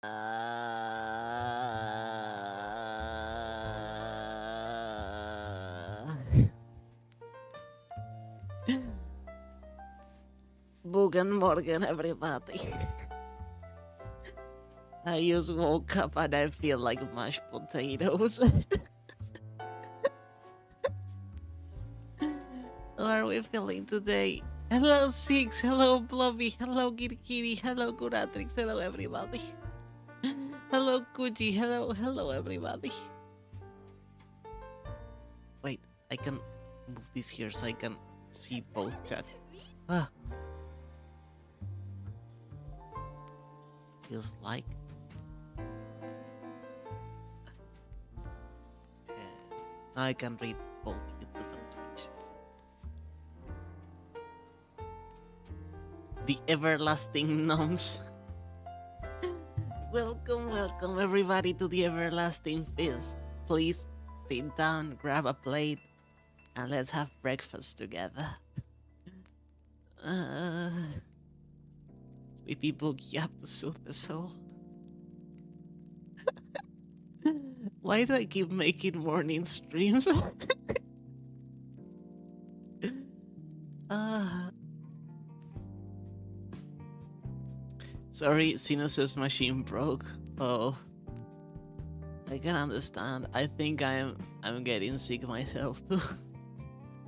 Guten Morgen, everybody. I just woke up and I feel like mashed potatoes. How are we feeling today? Hello, Six. Hello, Blobby. Hello, Kitty Kitty. Hello, Curatrix. Hello, everybody. Hello, Kuji. Hello, everybody. Wait, I can move this here so I can see both chat. Ah. Feels like. Now I can read both YouTube and Twitch. The everlasting gnomes. Welcome everybody to the everlasting feast. Please sit down, grab a plate, and let's have breakfast together. Sleepy boogie up to soothe the soul. Why do I keep making morning streams? Sorry, Sinus's machine broke. Oh, I can understand. I think I'm getting sick myself too.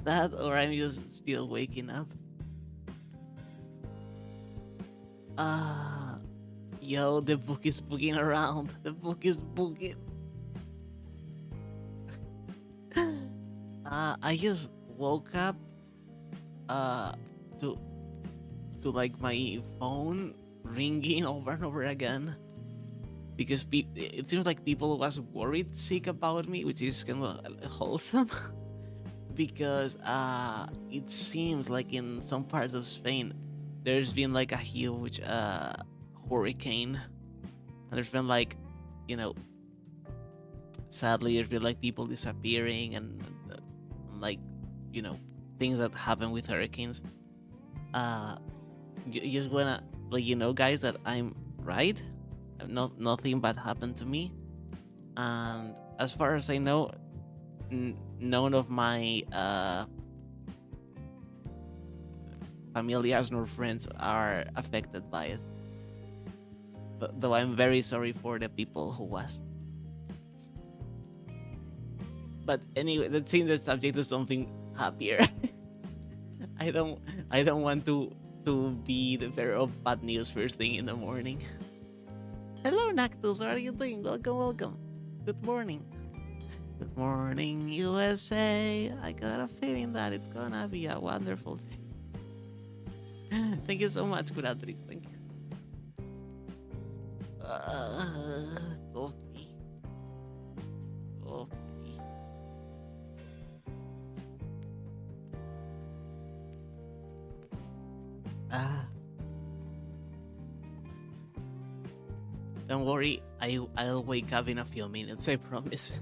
That, or I'm just still waking up. Yo, the book is booging around. The book is booging. I just woke up to like my phone ringing over and over again because it seems like people was worried sick about me, which is kind of wholesome. Because it seems like in some parts of Spain there's been like a huge hurricane, and there's been like, you know, sadly there's been like people disappearing and like, you know, things that happen with hurricanes. You just wanna let you know, guys, that I'm right. Nothing bad happened to me, and as far as I know, none of my familiars nor friends are affected by it. But though I'm very sorry for the people who was. But anyway, let's change the subject to something happier. I don't want to be the bearer of bad news first thing in the morning. Hello, Nactus. How are you doing? Welcome. Good morning. Good morning, USA. I got a feeling that it's gonna be a wonderful day. Thank you so much, Curatrix. Thank you. Coffee. Don't worry, I'll wake up in a few minutes, I promise.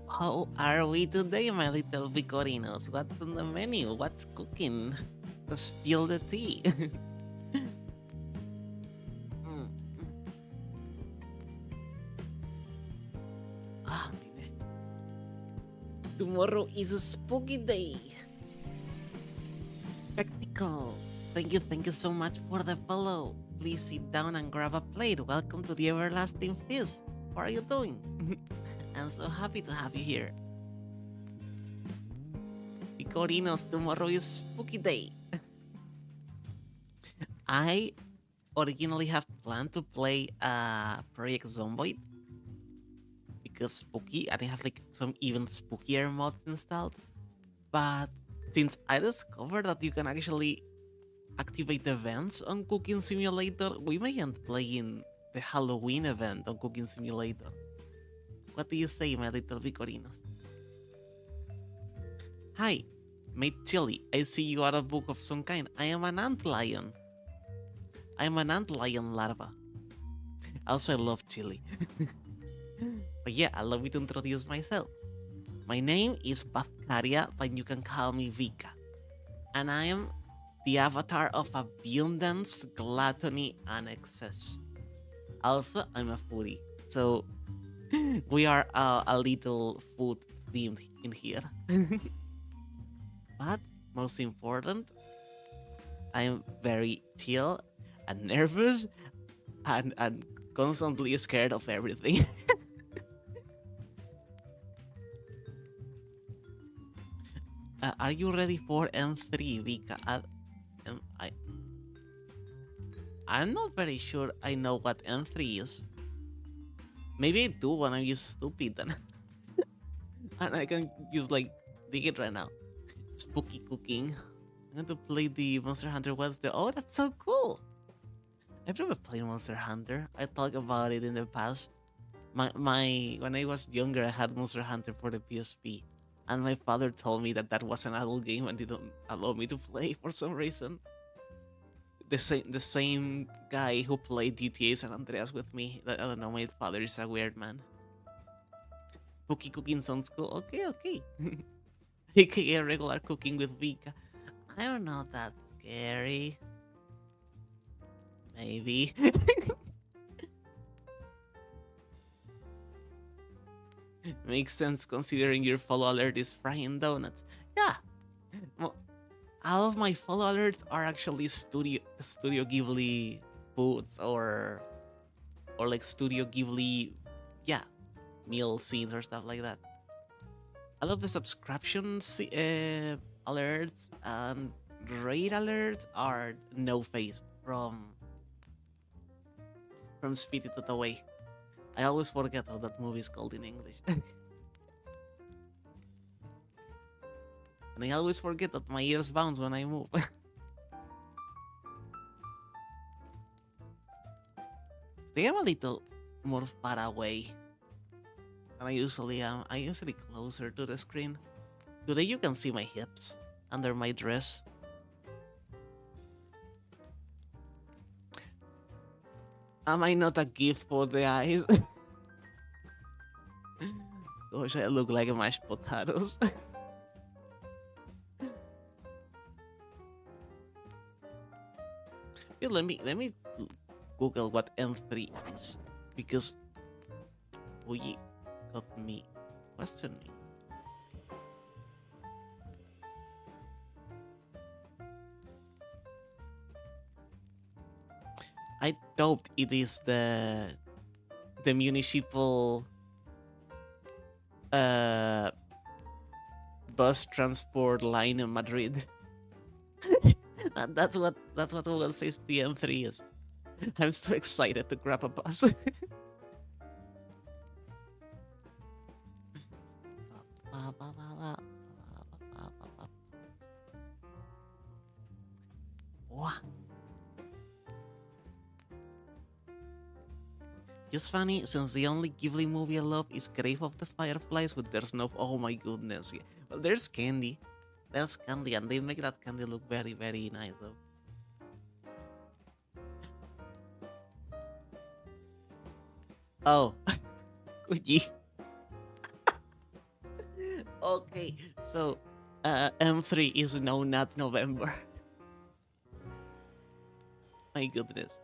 How are we today, my little Vicorinos? What's on the menu? What's cooking? Spill the tea. Tomorrow is a spooky day. Spectacle. Thank you so much for the follow. Please sit down and grab a plate. Welcome to the everlasting feast. How are you doing? I'm so happy to have you here. Vicorinos, tomorrow is spooky day. I originally have planned to play Project Zomboid because spooky, and I have like some even spookier mods installed. But since I discovered that you can actually activate events on Cooking Simulator, we may end playing the Halloween event on Cooking Simulator. What do you say, my little Vicorinos? Hi, mate Chili. I see you are a book of some kind. I am an antlion. I'm an antlion larva. Also, I love chili. But yeah, allow me to introduce myself. My name is Baccaria, but you can call me VIKKA. And I am the avatar of abundance, gluttony, and excess. Also, I'm a foodie, so we are a little food themed in here. But most important, I am very chill and nervous and constantly scared of everything. Are you ready for M3, Vika? I'm not very sure I know what M3 is. Maybe I do when I'm just stupid and, and I can just like dig it right now. Spooky cooking. I'm going to play the Monster Hunter Wednesday. Oh, that's so cool. I've never played Monster Hunter. I talked about it in the past. My when I was younger, I had Monster Hunter for the PSP, and my father told me that that was an adult game and didn't allow me to play for some reason. The same guy who played GTA San Andreas with me. I don't know. My father is a weird man. Spooky cooking sounds cool. Okay, okay. AKA regular cooking with Vika. I don't know. That's scary. Maybe. Makes sense considering your follow alert is frying donuts. Yeah. Well, all of my follow alerts are actually Studio Ghibli foods or like Studio Ghibli, yeah, meal scenes or stuff like that. I love the alerts and raid alerts are no face from Spirited Away. I always forget how that movie is called in English. And I always forget that my ears bounce when I move. They am a little more far away than I usually am. I'm usually closer to the screen. Today you can see my hips under my dress. Am I not a gift for the eyes? Gosh, I look like mashed potatoes. Yeah, let me Google what M3 is because we got me questioning. I doubt it is the municipal uh bus transport line in Madrid. And that's what Google says the M3 is. I'm so excited to grab a bus. What? Just funny, since the only Ghibli movie I love is Grave of the Fireflies with There's No... Oh my goodness, yeah. Well, there's candy. There's candy, and they make that candy look very, very nice, though. Oh, Kuji. Okay, so M3 is no, not November. My goodness.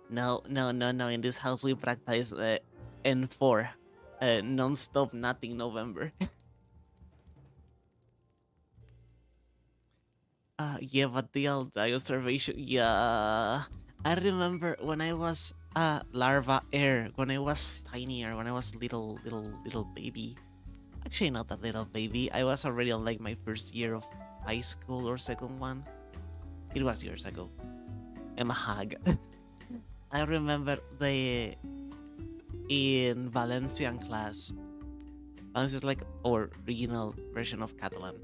No, no, no, no. In this house, we practice N4. Non-stop, nothing November. Yeah, but the Altai observation. Yeah. I remember when I was larva air, when I was tinier, when I was little baby. Actually, not that little baby. I was already on like my first year of high school or second one. It was years ago. I'm a hag. I remember in Valencian class. Valencia is like our regional version of Catalan.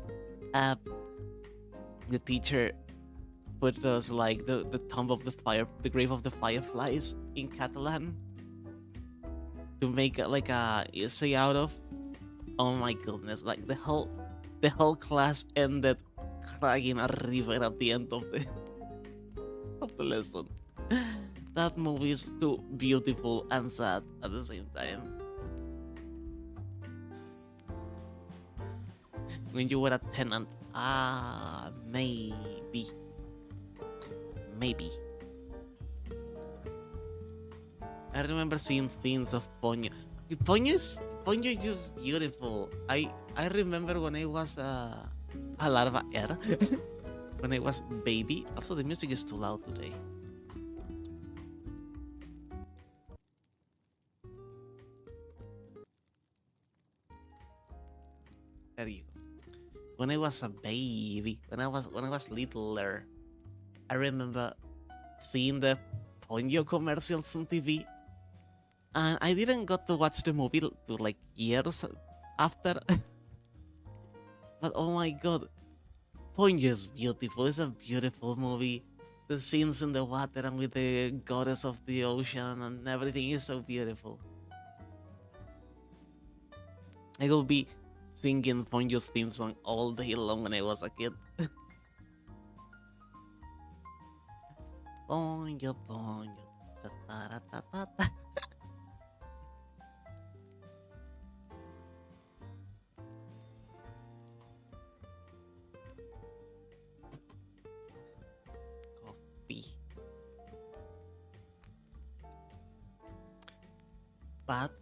Uh, the teacher put us like the tomb of the grave of the fireflies in Catalan to make like a essay out of. Oh my goodness! Like the whole class ended crying a river at the end of the lesson. That movie is too beautiful and sad at the same time. When you were a tenant, maybe. maybe. I remember seeing scenes of Ponyo. Ponyo is just beautiful. I remember when I was a larva air, when I was baby. Also, the music is too loud today. There you go. When I was a baby, when I was littler, I remember seeing the Ponyo commercials on TV, and I didn't got to watch the movie to like years after. But oh my god, Ponyo is beautiful. It's a beautiful movie. The scenes in the water and with the goddess of the ocean and everything is so beautiful. I will be singing Ponyo's theme song all day long when I was a kid. Ponyo, Ponyo, ta ta ta ta ta. Coffee. But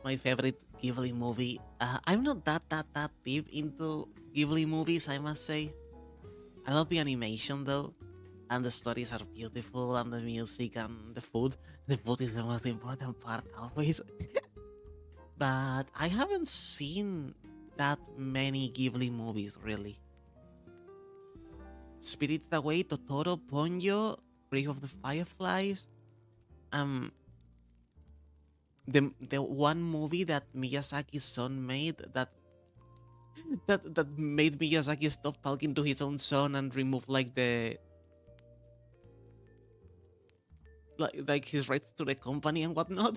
my favorite Ghibli movie. I'm not that deep into Ghibli movies, I must say. I love the animation though, and the stories are beautiful, and the music and the food. The food is the most important part always. But I haven't seen that many Ghibli movies really. Spirited Away, Totoro, Ponyo, Grave of the Fireflies. Um, the one movie that Miyazaki's son made that made Miyazaki stop talking to his own son and remove like his rights to the company and whatnot.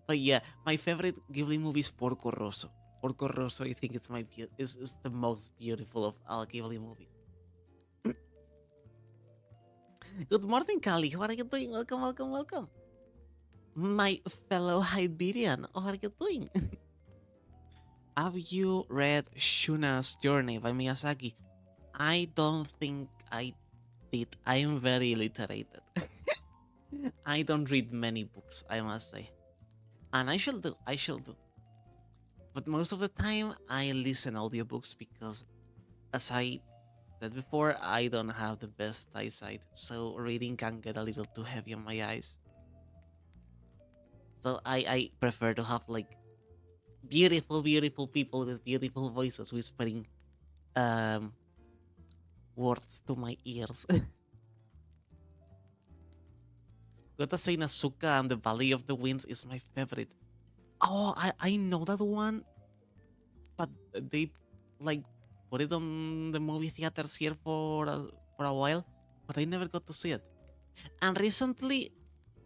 But yeah, my favorite Ghibli movie is Porco Rosso. Porco Rosso, I think it's is the most beautiful of all Ghibli movies. Good morning, Kali. How are you doing? Welcome, welcome, welcome. My fellow Iberian, how are you doing? Have you read Shuna's Journey by Miyazaki? I don't think I did. I am very illiterate. I don't read many books, I must say. And I shall do. I shall do. But most of the time, I listen audiobooks because, as I said before, I don't have the best eyesight, so reading can get a little too heavy on my eyes. So I prefer to have like beautiful, beautiful people with beautiful voices whispering um words to my ears. Gotta say Nasuka and the Valley of the Winds is my favorite. Oh, I know that one, but they like put it on the movie theaters here for a while, but I never got to see it. And recently,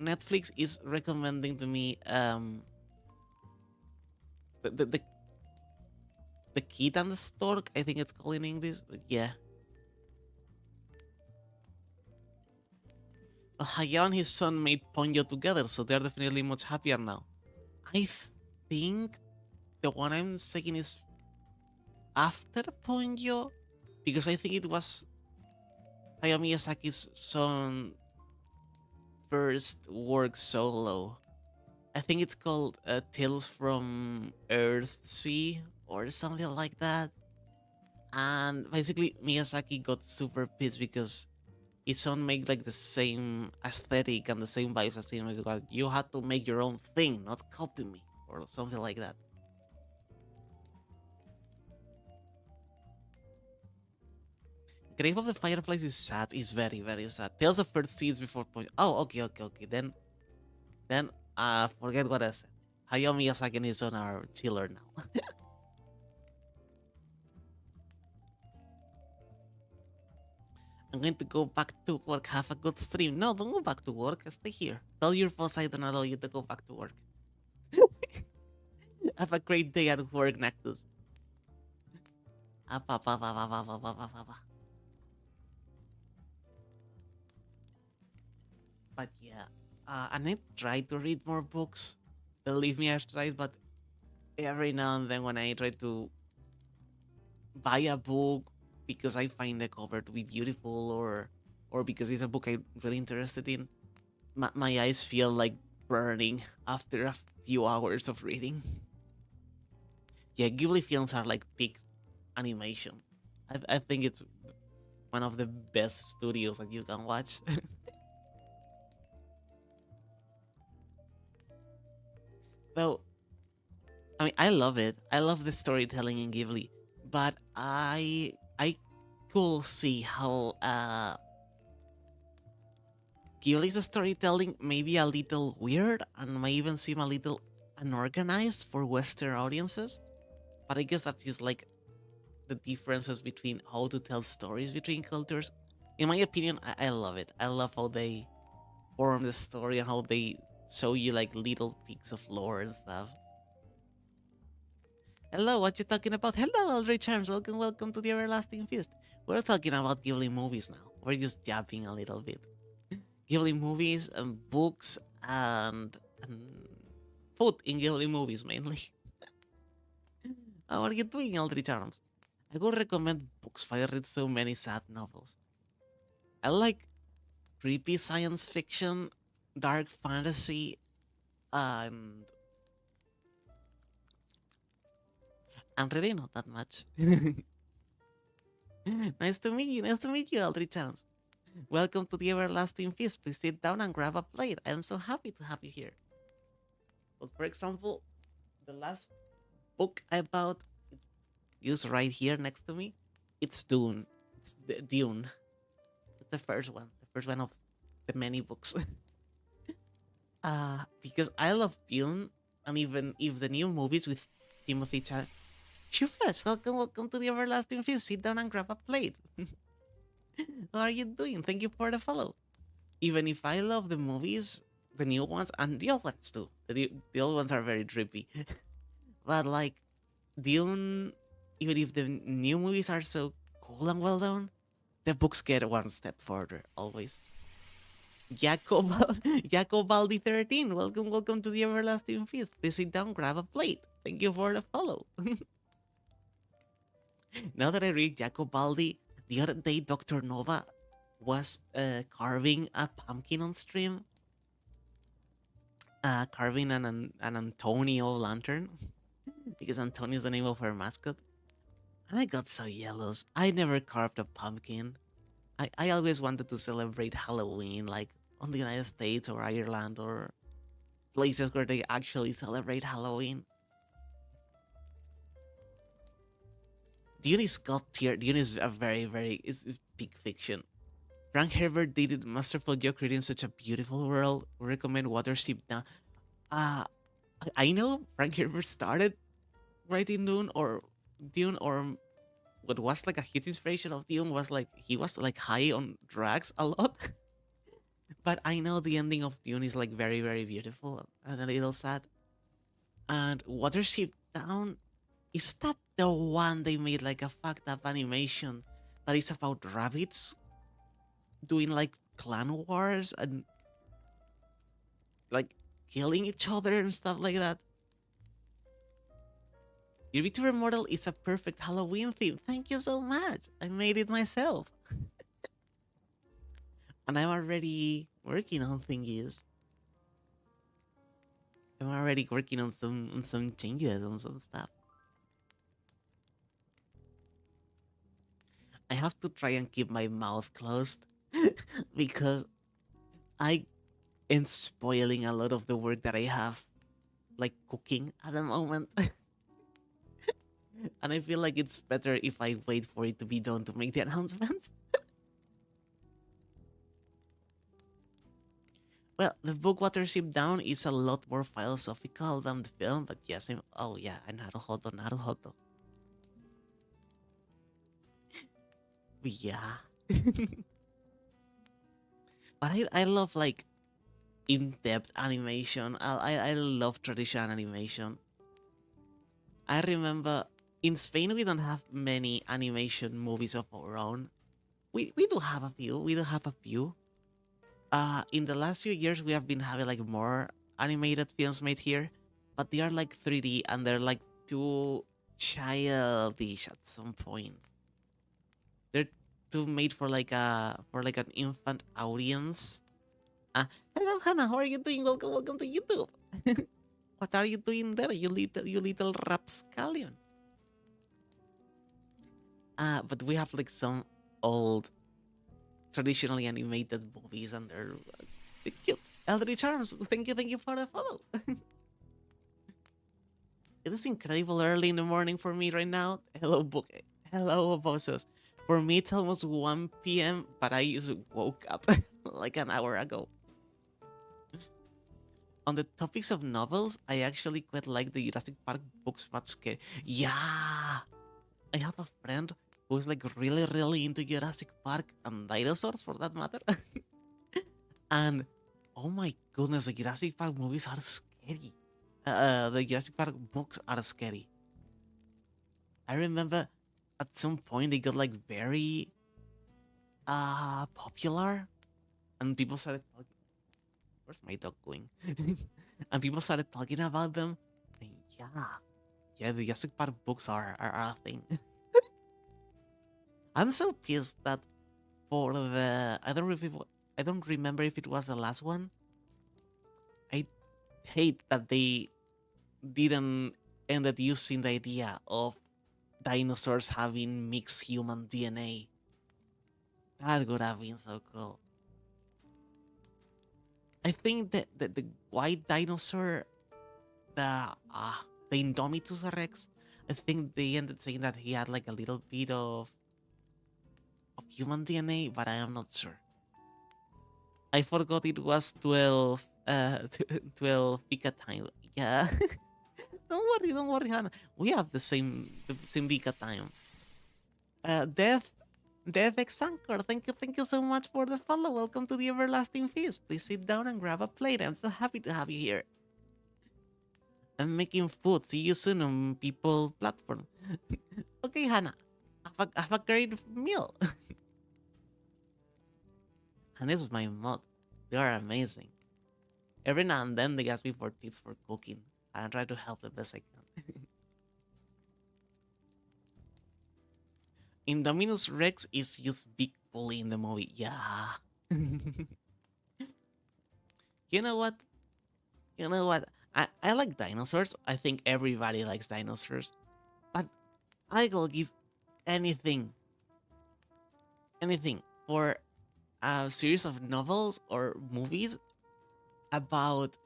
Netflix is recommending to me the the, the, the Kid and the Stork. I think it's called in English, but yeah. Well, Hayao and his son made Ponyo together, so they're definitely much happier now. I think the one I'm saying is after Ponyo, because I think it was Hayao Miyazaki's son first work solo. I think it's called Tales from Earth Sea or something like that. And basically, Miyazaki got super pissed because his son made like the same aesthetic and the same vibes as him. Like, you had to make your own thing, not copy me, or something like that. Grave of the Fireflies is sad. It's very, very sad. Tales of Earth Seeds before point. Oh, okay, okay, okay. Then, forget what I said. Hayao Miyazaki and his son are chiller now. I'm going to go back to work. Have a good stream. No, don't go back to work. Stay here. Tell your boss I don't allow you to go back to work. Have a great day at work, Nactus. But yeah, and I try to read more books. Believe me, I've tried, but every now and then when I try to buy a book because I find the cover to be beautiful or or because it's a book I'm really interested in, my eyes feel like burning after a few hours of reading. Yeah, Ghibli films are like peak animation. I think it's one of the best studios that you can watch. So, I mean, I love it. I love the storytelling in Ghibli, but I could see how Ghibli's storytelling may be a little weird and may even seem a little unorganized for Western audiences. But I guess that's just like the differences between how to tell stories between cultures. In my opinion, I love it. I love how they form the story and how they show you like little peaks of lore and stuff. Hello, what you talking about? Hello, Aldrich Charms. Welcome, welcome to the Everlasting Feast. We're talking about Ghibli movies now. We're just jabbing a little bit. Ghibli movies and books and food in Ghibli movies mainly. How are you doing, Aldrich Charms? I would recommend books. I read so many sad novels. I like creepy science fiction, dark fantasy, and really not that much. Nice to meet you. Nice to meet you, Aldrich Charms. Welcome to the Everlasting Feast. Please sit down and grab a plate. I am so happy to have you here. Well, for example, the last book I bought is right here next to me. It's Dune. It's Dune. It's the first one. The first one of the many books. Because I love Dune, and even if the new movies with Timothy Chalamet. Shufas, welcome, welcome to the Everlasting Feast. Sit down and grab a plate. How are you doing? Thank you for the follow. Even if I love the movies, the new ones, and the old ones too. The old ones are very drippy. But like Dune, even if the new movies are so cool and well done, the books get one step further always. Jacob Baldi 13, welcome, welcome to the Everlasting Feast. Please sit down, grab a plate. Thank you for the follow. Now that I read Jacob Baldi, the other day Dr. Nova was carving a pumpkin on stream, carving an Antonio lantern, because Antonio is the name of her mascot. And I got so jealous. I never carved a pumpkin. I always wanted to celebrate Halloween, like on the United States or Ireland or places where they actually celebrate Halloween. Dune is god tier. Dune is a very, very is big fiction. Frank Herbert did it masterful job creating such a beautiful world. We recommend Watership Down. Uh I know Frank Herbert started writing Dune or what was like a huge inspiration of Dune was like he was like high on drugs a lot. But I know the ending of Dune is like very, very beautiful and a little sad. And Watership Down, is that the one they made like a fucked up animation that is about rabbits doing like clan wars and like killing each other and stuff like that? Your VTuber model is a perfect Halloween theme. Thank you so much. I made it myself. And I'm already working on thingies. I'm already working on some changes on some stuff. I have to try and keep my mouth closed because I am spoiling a lot of the work that I have like cooking at the moment. And I feel like it's better if I wait for it to be done to make the announcement. Well, the book Watership Down is a lot more philosophical than the film, but yes, oh yeah, Naruhodo, Naruhodo. Yeah. But I love like in-depth animation. I love traditional animation. I remember in Spain we don't have many animation movies of our own. We do have a few. We do have a few. In the last few years we have been having like more animated films made here, but they are like 3D and they're like too childish at some point. They're to made for like an infant audience. Hello, Hannah. How are you doing? Welcome to YouTube. What are you doing there, you little rapscallion? But we have like some old, traditionally animated movies, and they're cute. Eldritch Arms. Thank you for the follow. It is incredible early in the morning for me right now. Hello, book. Hello, bosses. For me, it's almost 1 p.m., but I just woke up like an hour ago. On the topics of novels, I actually quite like the Jurassic Park books much scary. Yeah! I have a friend who's like really into Jurassic Park and dinosaurs for that matter. And oh my goodness, the Jurassic Park movies are scary. The Jurassic Park books are scary. I remember at some point they got like very popular, and people started talking. Where's my dog going? And people started talking about them. And yeah, the Jurassic Park books are a thing. I'm so pissed that for the I don't remember if it was the last one. I hate that they didn't ended using the idea of dinosaurs having mixed human DNA. That would have been so cool. I think that the white dinosaur, the Indomitus Rex, I think they ended saying that he had like a little bit of human DNA, but I am not sure. I forgot it was 12 12 VIKKA time. Yeah. Don't worry, Hannah. We have the same VIKKA time. Death Exanchor, thank you so much for the follow. Welcome to the Everlasting Feast. Please sit down and grab a plate. I'm so happy to have you here. I'm making food. See you soon on People platform. Okay, Hannah. Have a great meal. And this is my mod. They are amazing. Every now and then they ask me for tips for cooking, and I try to help the best I can. Indominus Rex is just big bully in the movie. Yeah. You know what? You know what? I like dinosaurs. I think everybody likes dinosaurs. But I will give anything, anything for a series of novels or movies about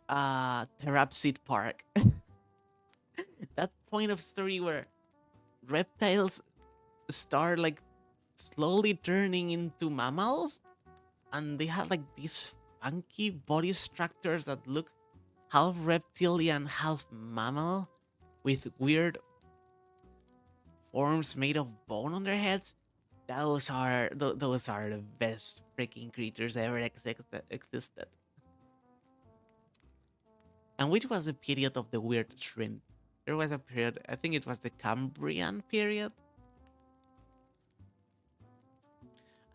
Terapsid Park. That point of story where reptiles start like slowly turning into mammals, and they have like these funky body structures that look half reptilian, half mammal, with weird forms made of bone on their heads. Those are the best freaking creatures ever existed. And which was the period of the weird shrimp? There was a period, I think it was the Cambrian period.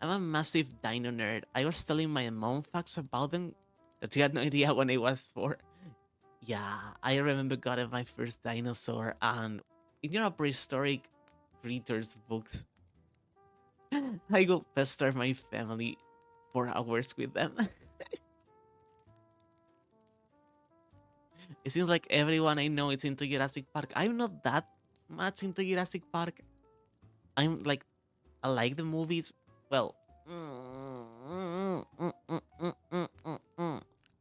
I'm a massive dino nerd. I was telling my mom facts about them that she had no idea when I was 4. Yeah, I remember getting my first dinosaur, and in your prehistoric creatures books, I will pester my family for hours with them. It seems like everyone I know is into Jurassic Park. I'm not that much into Jurassic Park. I'm like, I like the movies. Well,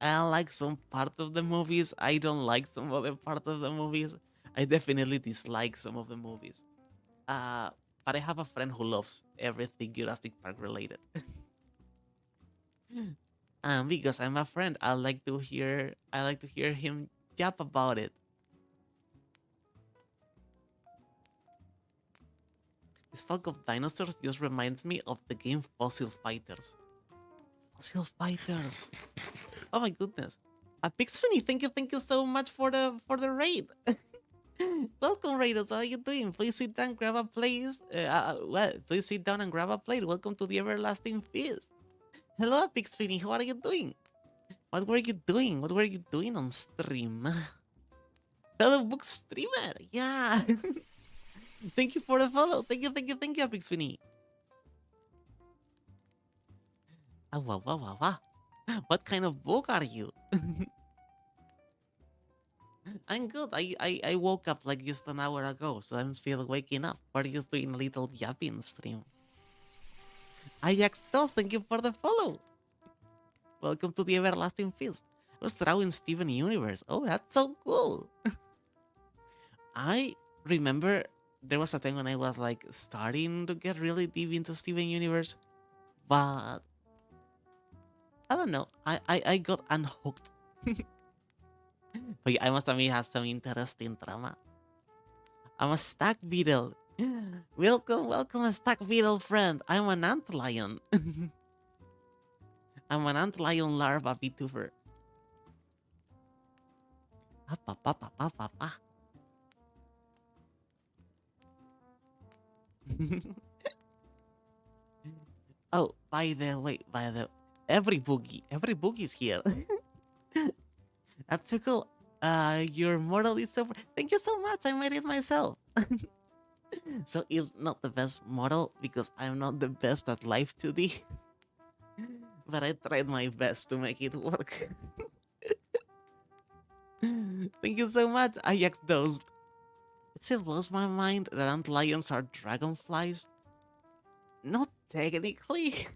I like some part of the movies. I don't like some other part of the movies. I definitely dislike some of the movies. But I have a friend who loves everything Jurassic Park related. Because I'm a friend, I like to hear him yap about it. This talk of dinosaurs just reminds me of the game Fossil Fighters. Fossil Fighters. Oh my goodness. Pixfini, thank you so much for the raid. Welcome, raiders. How are you doing? Please sit down, grab a plate. Please sit down and grab a plate. Welcome to the Everlasting Feast. Hello, Pixfini. How are you doing? What were you doing? What were you doing on stream? Fellow book streamer. Yeah. Thank you for the follow. Thank you, Epic Spinny. Ah, wow, wow, wow, wow. What kind of book are you? I'm good. I woke up like just an hour ago, so I'm still waking up. We're just doing a little yapping stream. Ajax Toss, thank you for the follow. Welcome to the Everlasting Feast. I was drawing Steven Universe. Oh, that's so cool. I remember there was a time when I was like starting to get really deep into Steven Universe, but I don't know. I got unhooked. But yeah, I must admit, it has some interesting drama. I'm a stack beetle. Welcome, a stack beetle friend. I'm an antlion. I'm an antlion larva VTuber. Ah, pa, pa, pa, pa, pa, pa. Oh, every boogie's here. That's so cool. Your model is so. Thank you so much. I made it myself. So it's not the best model because I'm not the best at live 2D, but I tried my best to make it work. Thank you so much, Ajax Dosed. It still blows my mind that ant lions are dragonflies. Not technically.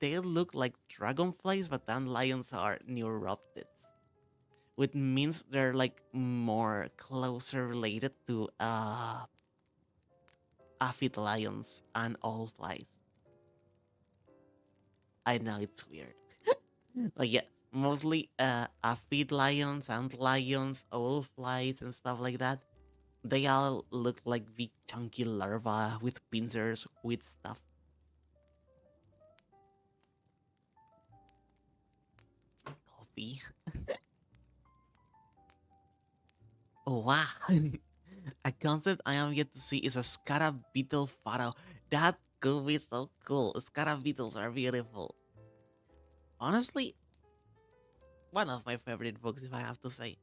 They look like dragonflies, but ant lions are neuroptids, which means they're like more closer related to aphid lions and all flies. I know it's weird. Like yeah, mostly aphid lions, ant lions, owl flies, and stuff like that. They all look like big chunky larvae with pincers with stuff. Coffee. Oh wow. A concept I am yet to see is a Scara beetle photo. That could be so cool. Scara beetles are beautiful. Honestly, one of my favorite books, if I have to say.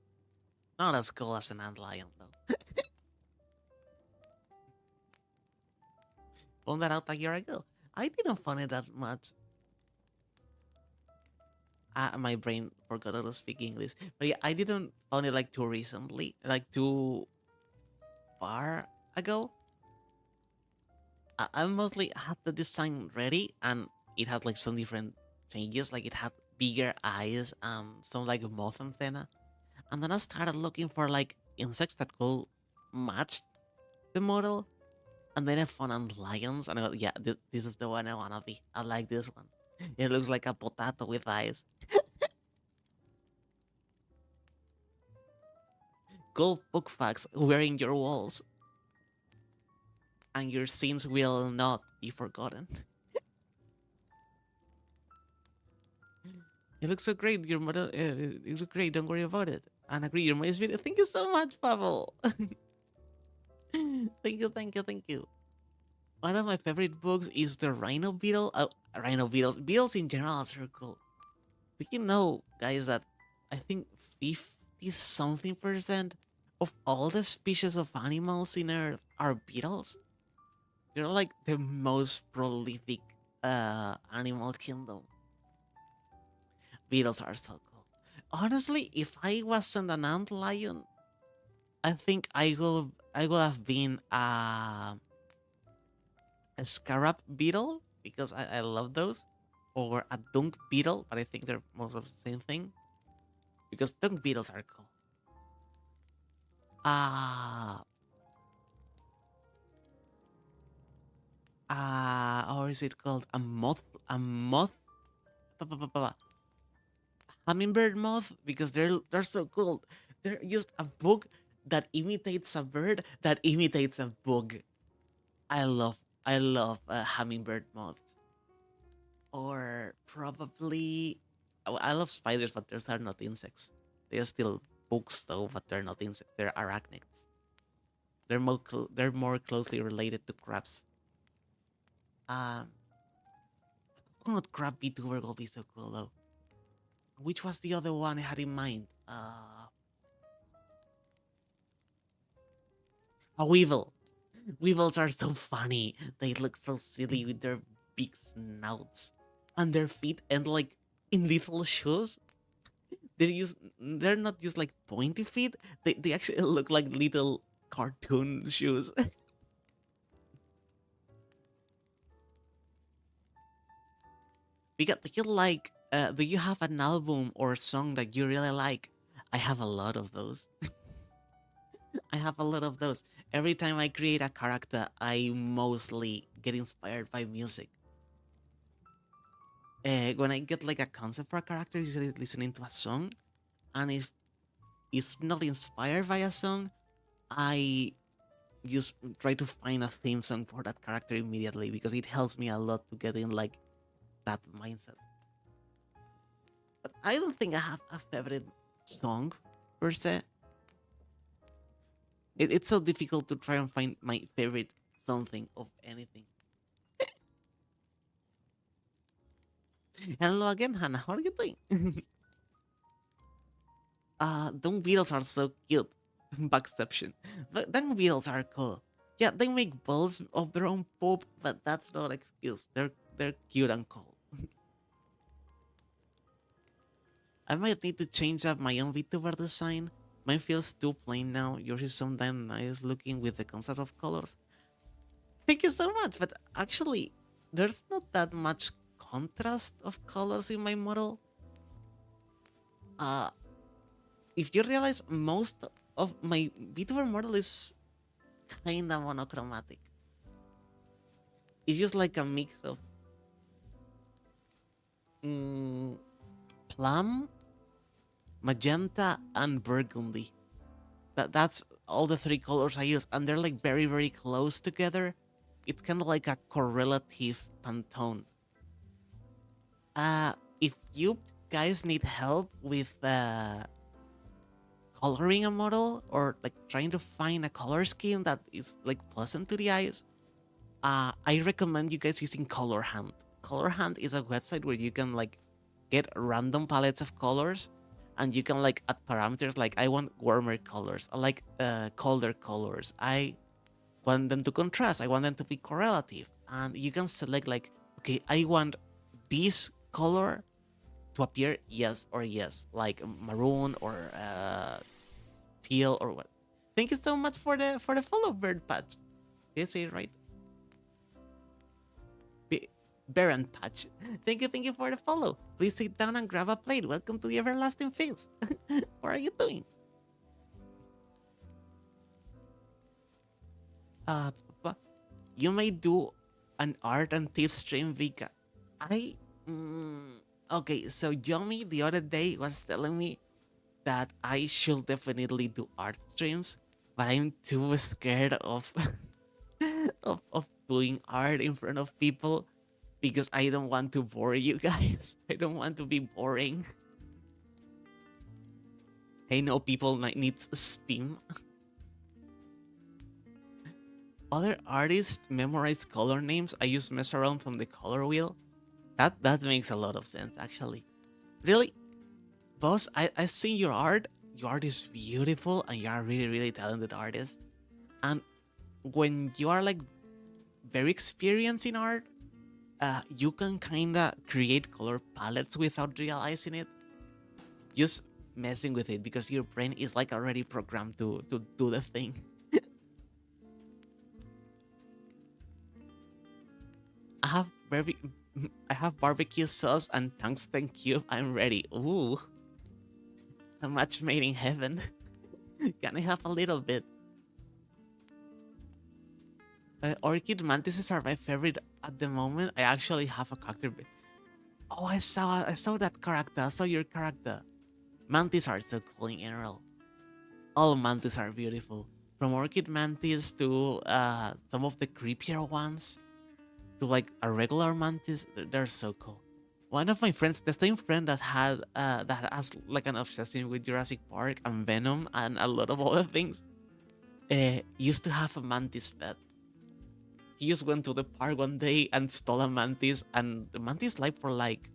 Not as cool as an antlion, though. Found that out a year ago. I didn't find it that much. My brain forgot how to speak English. But yeah, I didn't find it like too recently, like too far ago. I mostly had the design ready and it had like some different changes. Like it had bigger eyes, some like moth antenna. And then I started looking for like insects that could match the model. And then I found on lions, and I go, yeah, this is the one I wanna be. I like this one. It looks like a potato with eyes. Cool book facts wearing your walls, and your sins will not be forgotten. It looks so great. Your model, it looks great. Don't worry about it. And agree, your model is video. Thank you so much, Pavel. Thank you. One of my favorite books is the Rhino Beetle. Rhino Beetles. Beetles in general are so cool. Do you know, guys, that I think 50 something percent of all the species of animals in Earth are beetles? They're like the most prolific animal kingdom. Beetles are so cool. Honestly, if I wasn't an ant lion, I think I will have been a scarab beetle because I love those, or a dunk beetle, but I think they're most of the same thing because dunk beetles are cool. Ah, or is it called a moth? A moth? pa- pa- pa- pa- Hummingbird moth because they're so cool. They're just a bug that imitates a bird that imitates a bug. I love hummingbird moths. Or probably I love spiders, but those are not insects. They are still bugs though, but they're not insects. They're arachnids. They're more closely related to crabs. Um, coconut crab VTuber will be so cool though. Which was the other one I had in mind? A weevil. Weevils are so funny. They look so silly with their big snouts. And their feet end like in little shoes. They're not just like pointy feet. They actually look like little cartoon shoes. Because do you like do you have an album or song that you really like? I have a lot of those. I have a lot of those. Every time I create a character, I mostly get inspired by music. When I get like a concept for a character, usually listening to a song, and if it's not inspired by a song, I just try to find a theme song for that character immediately because it helps me a lot to get in like that mindset. But I don't think I have a favorite song per se. It's so difficult to try and find my favorite something of anything. Hello again, Hannah. How are you doing? Dung beetles are so cute. Backception. But dung beetles are cool. Yeah, they make balls of their own poop, but that's not excuse. They're cute and cool. I might need to change up my own VTuber design. Mine feels too plain now. Yours is sometimes nice looking with the concept of colors. Thank you so much, but actually, there's not that much contrast of colors in my model. Uh, if you realize, most of my VTuber model is kinda monochromatic. It's just like a mix of mm, plum, magenta, and burgundy. That's all the three colors I use, and they're like very very close together. It's kind of like a correlative Pantone. If you guys need help with coloring a model or like trying to find a color scheme that is like pleasant to the eyes, I recommend you guys using Color Hand. Color Hand is a website where you can like get random palettes of colors, and you can like add parameters like I want warmer colors, I like colder colors, I want them to contrast, I want them to be correlative, and you can select like, okay, I want this color to appear yes or yes, like maroon or teal or what. Thank you so much for the follow, Bird Patch. Did I say it right? Baron Patch. Thank you for the follow. Please sit down and grab a plate. Welcome to the Everlasting Feast. What are you doing? Uh, you may do an art and tips stream, VIKKA. I okay. So Yomi the other day was telling me that I should definitely do art streams, but I'm too scared of of doing art in front of people because I don't want to bore you guys. I don't want to be boring. I know people needs steam. Other artists memorize color names. I just mess around from the color wheel. That makes a lot of sense actually. Really, boss, I've seen your art. Your art is beautiful and you are really, really talented artist. And when you are like very experienced in art, you can kinda create color palettes without realizing it. Just messing with it because your brain is like already programmed to do the thing. I have very I have barbecue sauce and tungsten cube. I'm ready. Ooh, a match made in heaven. Can I have a little bit? Orchid mantises are my favorite at the moment. I actually have a character. Oh, I saw that character. I saw your character. Mantis are so cool in general. All mantis are beautiful. From orchid mantis to some of the creepier ones to like a regular mantis. They're so cool. One of my friends, the same friend that has like an obsession with Jurassic Park and Venom and a lot of other things, used to have a mantis pet. He just went to the park one day and stole a mantis, and the mantis lived for like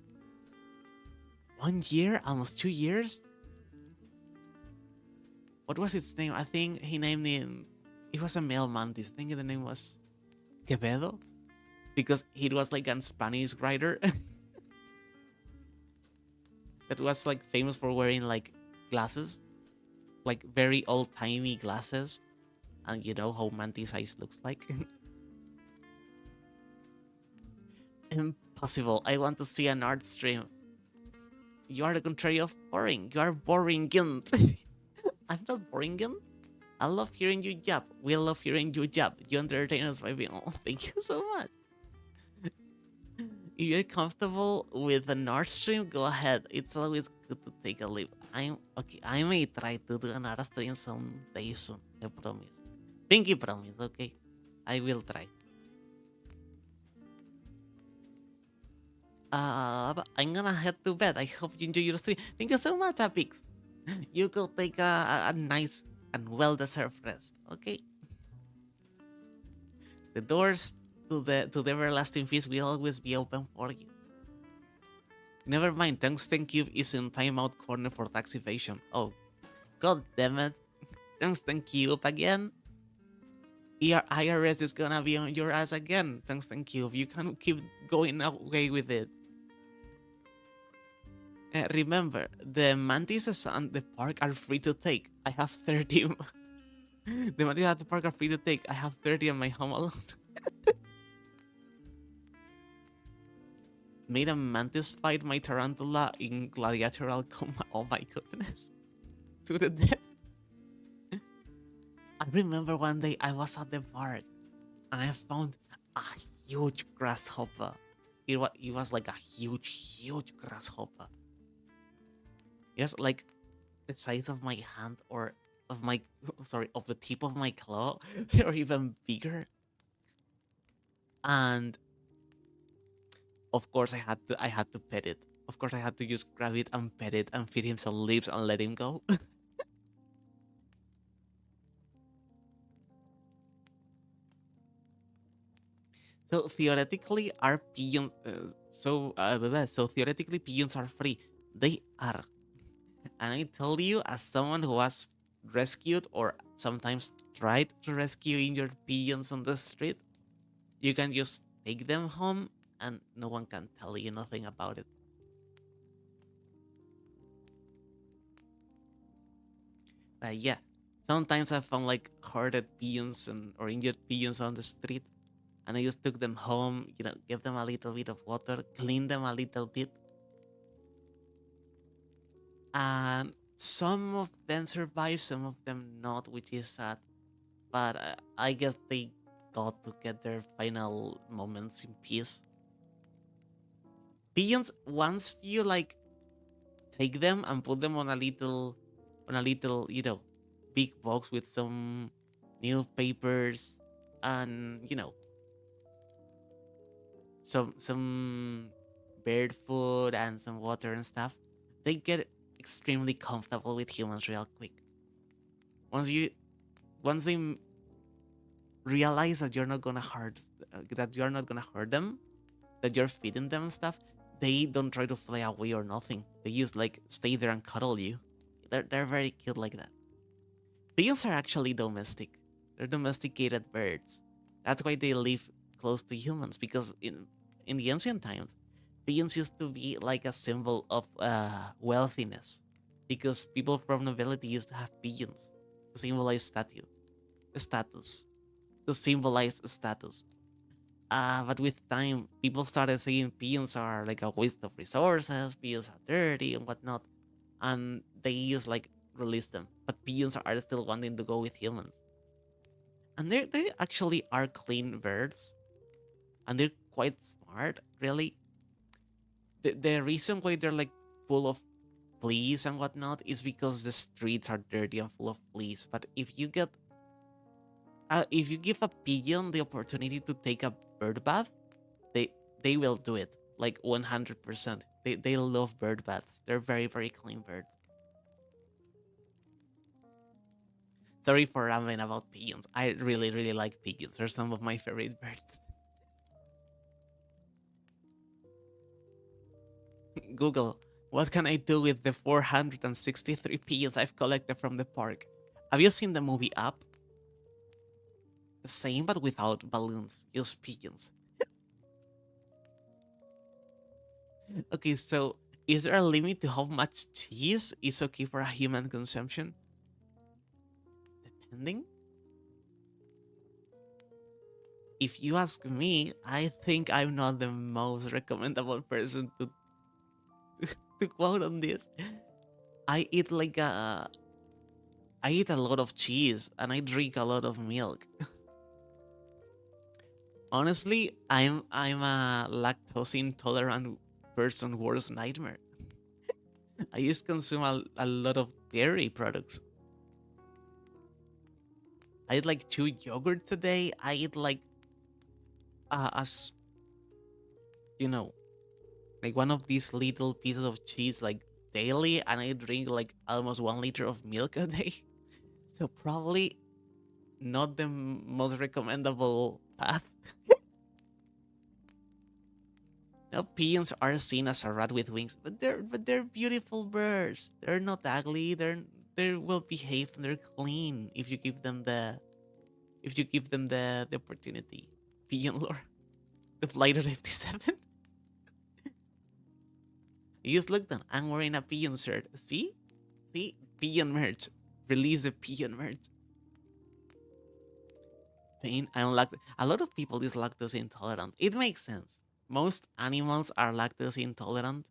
1 year, almost 2 years. What was its name? I think he named It was a male mantis. I think the name was Quevedo because he was like a Spanish writer that was like famous for wearing like glasses, like very old timey glasses, and you know how mantis eyes looks like. Impossible. I want to see an art stream. You are the contrary of boring. You are boring. I'm not boring. I love hearing you jab. We love hearing you jab. You entertain us by being. Oh, thank you so much. If you're comfortable with an art stream, go ahead. It's always good to take a leap. I'm okay. I may try to do an art stream someday soon. I promise. Pinky promise. Okay, I will try. But I'm gonna head to bed. I hope you enjoy your stream. Thank you so much, Apix. You go take a nice and well-deserved rest. Okay. The doors to the everlasting feast will always be open for you. Never mind, Tungsten Cube is in timeout corner for tax evasion. Oh, god damn it. Tungsten Cube again? IRS is gonna be on your ass again, Tungsten Cube. You can't keep going away with it. Remember, the mantises and the park are free to take. I have 30. The mantises at the park are free to take. I have 30 on my home alone. Made a mantis fight my tarantula in gladiatorial combat. Oh my goodness. To the death. I remember one day I was at the park and I found a huge grasshopper. It was like a huge grasshopper. Yes, like the size of my hand or of my of the tip of my claw, or even bigger. And of course I had to pet it. Of course I had to just grab it and pet it and feed him some leaves and let him go. So theoretically our pigeons so theoretically pigeons are free. They are. And I tell you, as someone who has rescued or sometimes tried to rescue injured pigeons on the street, you can just take them home and no one can tell you nothing about it. But yeah, sometimes I found like hurted pigeons or injured pigeons on the street, and I just took them home, give them a little bit of water, clean them a little bit, and some of them survived, some of them not, which is sad. But I guess they got to get their final moments in peace. Pigeons, once you like take them and put them on a little, big box with some newspapers and some bird food and some water and stuff, they get extremely comfortable with humans real quick. Once they realize that you're not gonna hurt them, that you're feeding them and stuff, they don't try to fly away or nothing. They just like stay there and cuddle you. They're very cute like that. Pigeons are actually domestic. They're domesticated birds. That's why they live close to humans, because in the ancient times, pigeons used to be like a symbol of wealthiness, because people from nobility used to have pigeons to symbolize status, to symbolize status. But with time, people started saying pigeons are like a waste of resources, pigeons are dirty and whatnot, and they just like release them. But pigeons are still wanting to go with humans, and they actually are clean birds, and they're quite smart, really. The reason why they're like full of fleas and whatnot is because the streets are dirty and full of fleas. But if you give a pigeon the opportunity to take a bird bath, they will do it like 100%. They love bird baths. They're very, very clean birds. Sorry for rambling about pigeons. I really, really like pigeons. They're some of my favorite birds. Google, what can I do with the 463 pigeons I've collected from the park? Have you seen the movie Up? the same but without balloons, just pigeons. Okay, so is there a limit to how much cheese is okay for a human consumption? Depending. If you ask me, I think I'm not the most recommendable person to to quote on this. I eat like a I eat a lot of cheese and I drink a lot of milk. Honestly, I'm a lactose intolerant person worst nightmare. I used to consume a lot of dairy products. I eat like 2 yogurts a day. I eat like as you know, like one of these little pieces of cheese like daily, and I drink like almost 1 liter of milk a day. So probably not the most recommendable path. No, pigeons are seen as a rat with wings, but they're beautiful birds. They're not ugly. They're well behaved and they're clean if you give them the opportunity. Pigeon lore, the flighter 57. You just look them. I'm wearing a pigeon shirt. See, pigeon merch. Release the pigeon merch. Pain. I'm lactose. A lot of people is lactose intolerant. It makes sense. Most animals are lactose intolerant.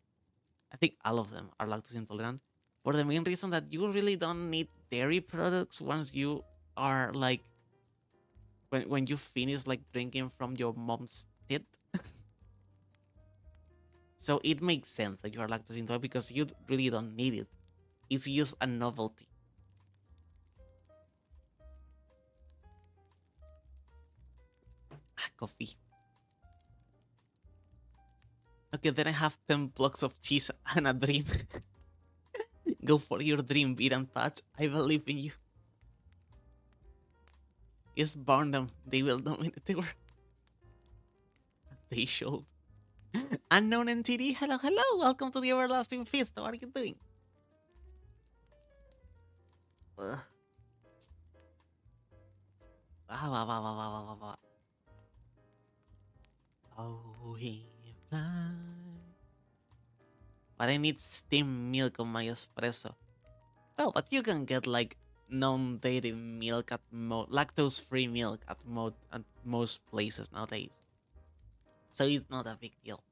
I think all of them are lactose intolerant for the main reason that you really don't need dairy products once you are like when you finish like drinking from your mom's tit. So it makes sense that you are lactose intolerant because you really don't need it. It's just a novelty. Coffee. Okay, then I have 10 blocks of cheese and a dream. Go for your dream, beat and patch. I believe in you. Just burn them. They will dominate the world. They should. Unknown entity. Hello, hello. Welcome to the Everlasting Feast. How are you doing? Ugh. Oh, we fly. But I need steamed milk on my espresso. Well, but you can get like non-dairy milk at lactose-free milk at most places nowadays. So it's not a big deal.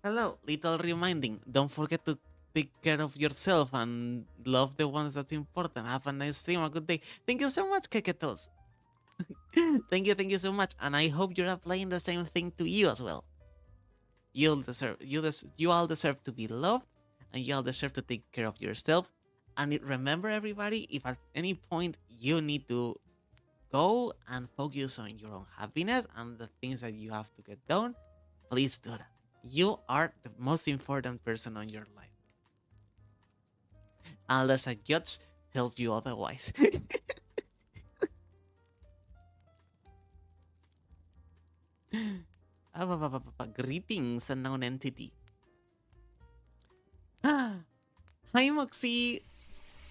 Hello, little reminding. Don't forget to take care of yourself and love the ones that's important. Have a nice stream, a good day. Thank you so much, Keketos. Thank you so much. And I hope you're applying the same thing to you as well. You all deserve to be loved, and you all deserve to take care of yourself. And remember, everybody, if at any point you need to go and focus on your own happiness and the things that you have to get done, please do that. You are the most important person on your life. Unless a judge tells you otherwise. Greetings, unknown entity. Hi, Moxie.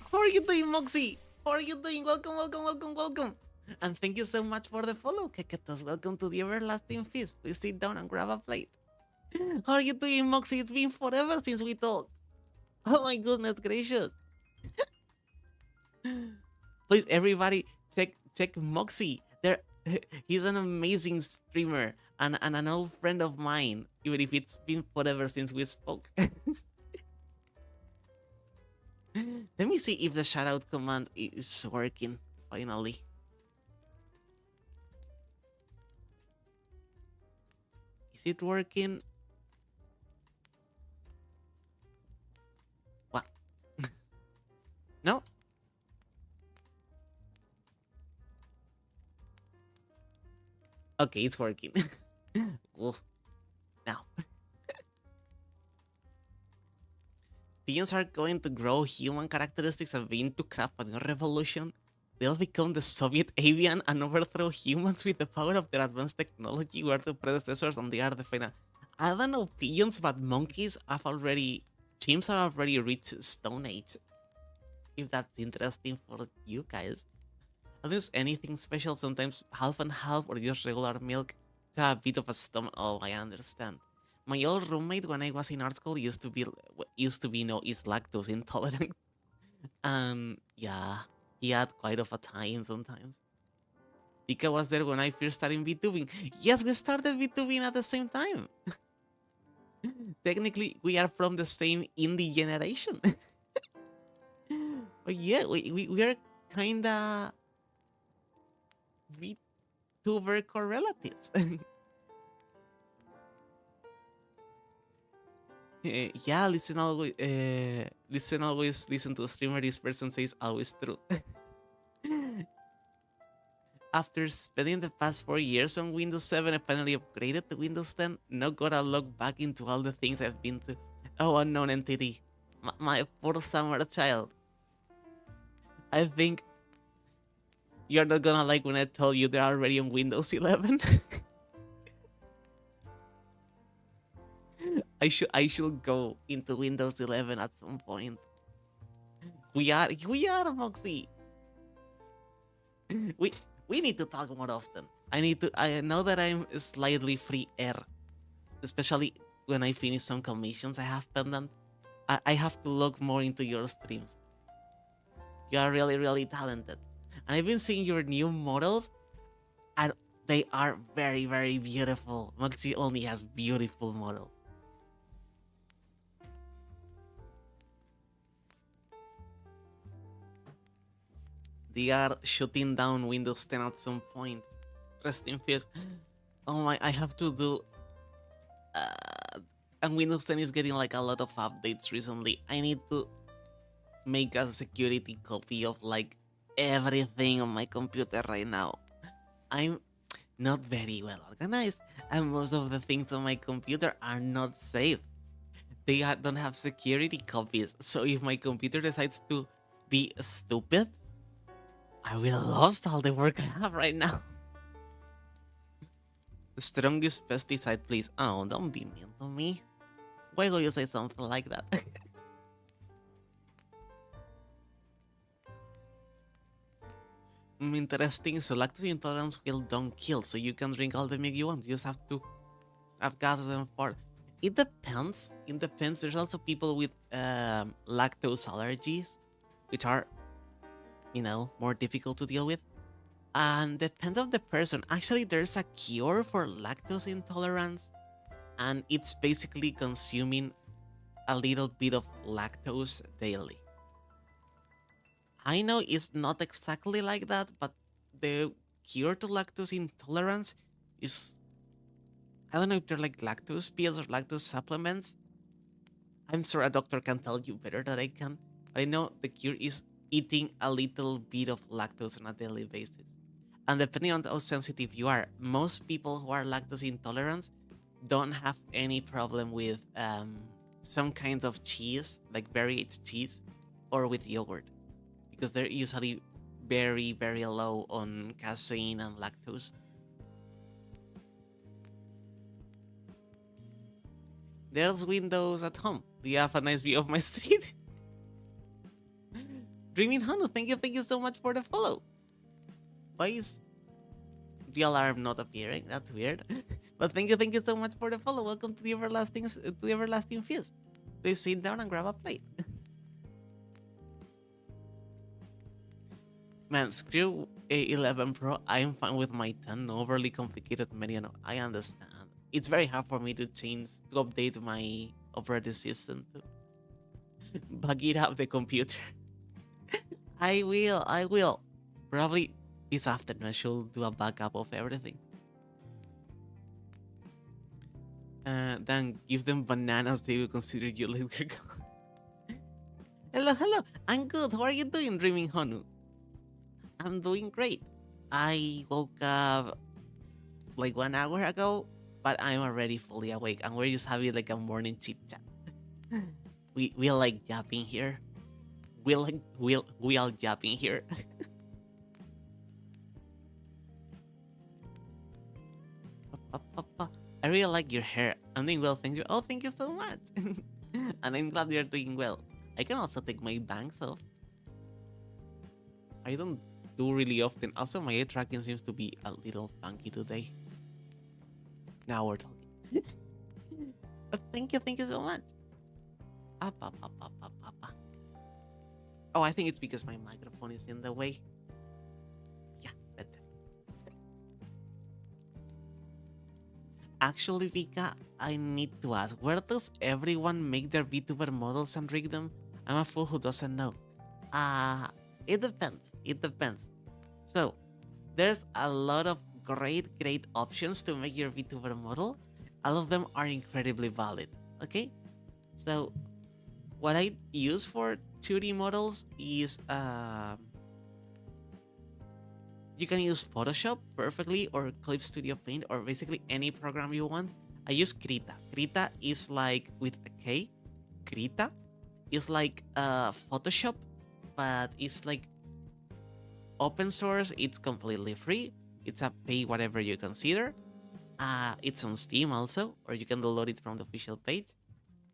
How are you doing, Moxie? How are you doing? Welcome. And thank you so much for the follow, Keketos. Welcome to the Everlasting Feast. Please sit down and grab a plate. How are you doing, Moxie? It's been forever since we talked. Oh my goodness gracious. Please, everybody, check Moxie. He's an amazing streamer and an old friend of mine, even if it's been forever since we spoke. Let me see if the shoutout command is working finally. Is it working? What? No? Okay, it's working. Oh, now. Pigeons are going to grow human characteristics and begin to craft a new revolution. They'll become the Soviet avian and overthrow humans with the power of their advanced technology. We're the predecessors and they are the final. I don't know pigeons, but monkeys have already... Chimps have already reached Stone Age. If that's interesting for you guys. At least anything special, sometimes half and half or just regular milk to have a bit of a stomach. Oh, I understand. My old roommate when I was in art school used to be no is lactose intolerant. And yeah, he had quite of a time sometimes. Vika was there when I first started VTubing. Yes, we started VTubing at the same time. Technically, we are from the same indie generation. But yeah, we are kinda VTuber correlatives. Yeah, listen to the streamer. This person says always true. After spending the past 4 years on Windows 7, I finally upgraded to Windows 10. Now gotta log back into all the things I've been to. Oh, unknown entity. My poor summer child. I think you're not gonna like when I tell you they're already on Windows 11. I should go into Windows 11 at some point. We are Moxie. We we need to talk more often. I know that I'm slightly free air, especially when I finish some commissions I have pending. I have to look more into your streams. You are really, really talented. And I've been seeing your new models, and they are very, very beautiful. Moxie only has beautiful models. They are shutting down Windows 10 at some point. Rest in peace. Oh my, I have to do. And Windows 10 is getting like a lot of updates recently. I need to make a security copy of like everything on my computer right now. I'm not very well organized, and most of the things on my computer are not safe. Don't have security copies, so if my computer decides to be stupid, I will lost all the work I have right now. The strongest pesticide, please. Oh, don't be mean to me. Why will you say something like that? Interesting. So lactose intolerance will don't kill, so you can drink all the milk you want. You just have to have gases and fart. It depends. It depends. There's also people with lactose allergies, which are, more difficult to deal with. And depends on the person. Actually, there's a cure for lactose intolerance, and it's basically consuming a little bit of lactose daily. I know it's not exactly like that, but the cure to lactose intolerance is, I don't know if they're like lactose pills or lactose supplements. I'm sure a doctor can tell you better than I can. But I know the cure is eating a little bit of lactose on a daily basis. And depending on how sensitive you are, most people who are lactose intolerant don't have any problem with some kinds of cheese, like very aged cheese, or with yogurt, because they're usually very, very low on casein and lactose. There's windows at home. Do you have a nice view of my street? Dreaming Hanu, thank you so much for the follow. Why is the alarm not appearing? That's weird. But thank you so much for the follow. Welcome to the everlasting feast. Please sit down and grab a plate. Man, screw A11 Pro. I am fine with my 10. No overly complicated menu. No, I understand. It's very hard for me to update my operating system to bug it up the computer. I will. Probably this afternoon I should do a backup of everything. Then give them bananas, they will consider you later. Hello. I'm good. How are you doing, Dreaming Honu? I'm doing great. I woke up like 1 hour ago, but I'm already fully awake, and we're just having like a morning chit chat. We like yapping here. We all yapping here. I really like your hair. I'm doing well, thank you. Oh, thank you so much. And I'm glad you're doing well. I can also take my bangs off. I don't do really often. Also, my eye tracking seems to be a little funky today. Now we're talking. Thank you so much. Up, up, up, up, up, up, up. Oh, I think it's because my microphone is in the way. Yeah, better. Actually, Vika, I need to ask, where does everyone make their VTuber models and rig them? I'm a fool who doesn't know. Uh, it depends. It depends. So, there's a lot of great options to make your VTuber model. All of them are incredibly valid. Okay? So, what I use for 2D models is you can use Photoshop perfectly or Clip Studio Paint or basically any program you want. I use Krita. Krita is like with a K. Krita is like Photoshop, but it's like open source. It's completely free. It's a pay whatever you consider. It's on Steam also, or you can download it from the official page,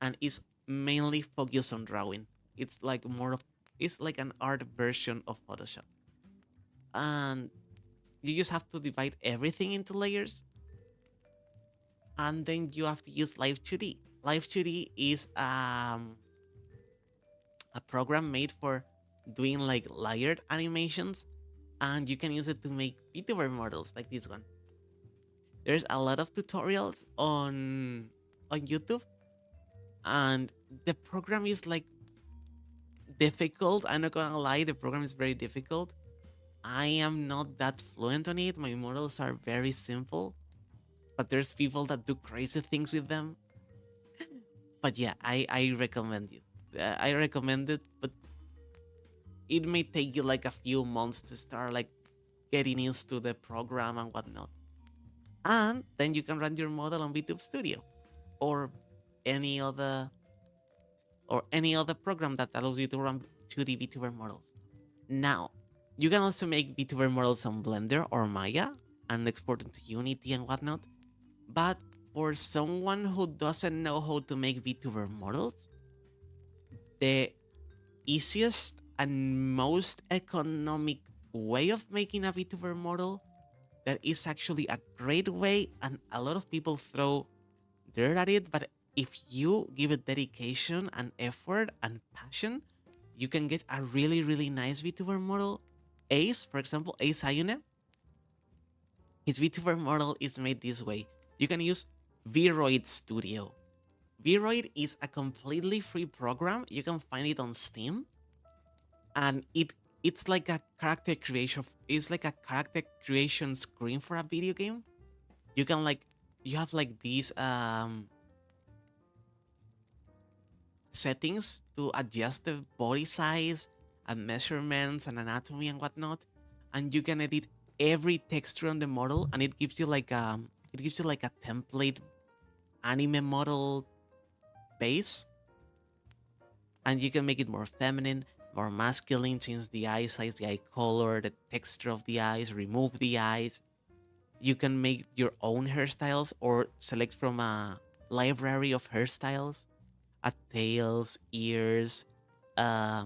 and it's mainly focused on drawing. It's like it's like an art version of Photoshop, and you just have to divide everything into layers, and then you have to use Live 2D. Live 2D is a program made for doing like layered animations, and you can use it to make VTuber models like this one. There's a lot of tutorials on YouTube, and the program is like difficult. I'm not gonna lie, the program is very difficult. I am not that fluent on it. My models are very simple, but there's people that do crazy things with them. But yeah, I recommend it. I recommend it, but it may take you like a few months to start like getting used to the program and whatnot. And then you can run your model on VTube Studio or any other any other program that allows you to run 2D VTuber models. Now, you can also make VTuber models on Blender or Maya and export them to Unity and whatnot. But for someone who doesn't know how to make VTuber models, the easiest and most economic way of making a VTuber model that is actually a great way, and a lot of people throw dirt at it, but if you give it dedication and effort and passion, you can get a really nice VTuber model. Ace, for example, Ace Ayune, his VTuber model is made this way. You can use Vroid Studio. Vroid is a completely free program. You can find it on Steam, and it's like a character creation. It's like a character creation screen for a video game. You can like you have like these settings to adjust the body size and measurements and anatomy and whatnot, and you can edit every texture on the model, and it gives you like a template anime model base, and you can make it more feminine, more masculine, change the eye size, the eye color, the texture of the eyes, remove the eyes. You can make your own hairstyles or select from a library of hairstyles, tails, ears. Uh,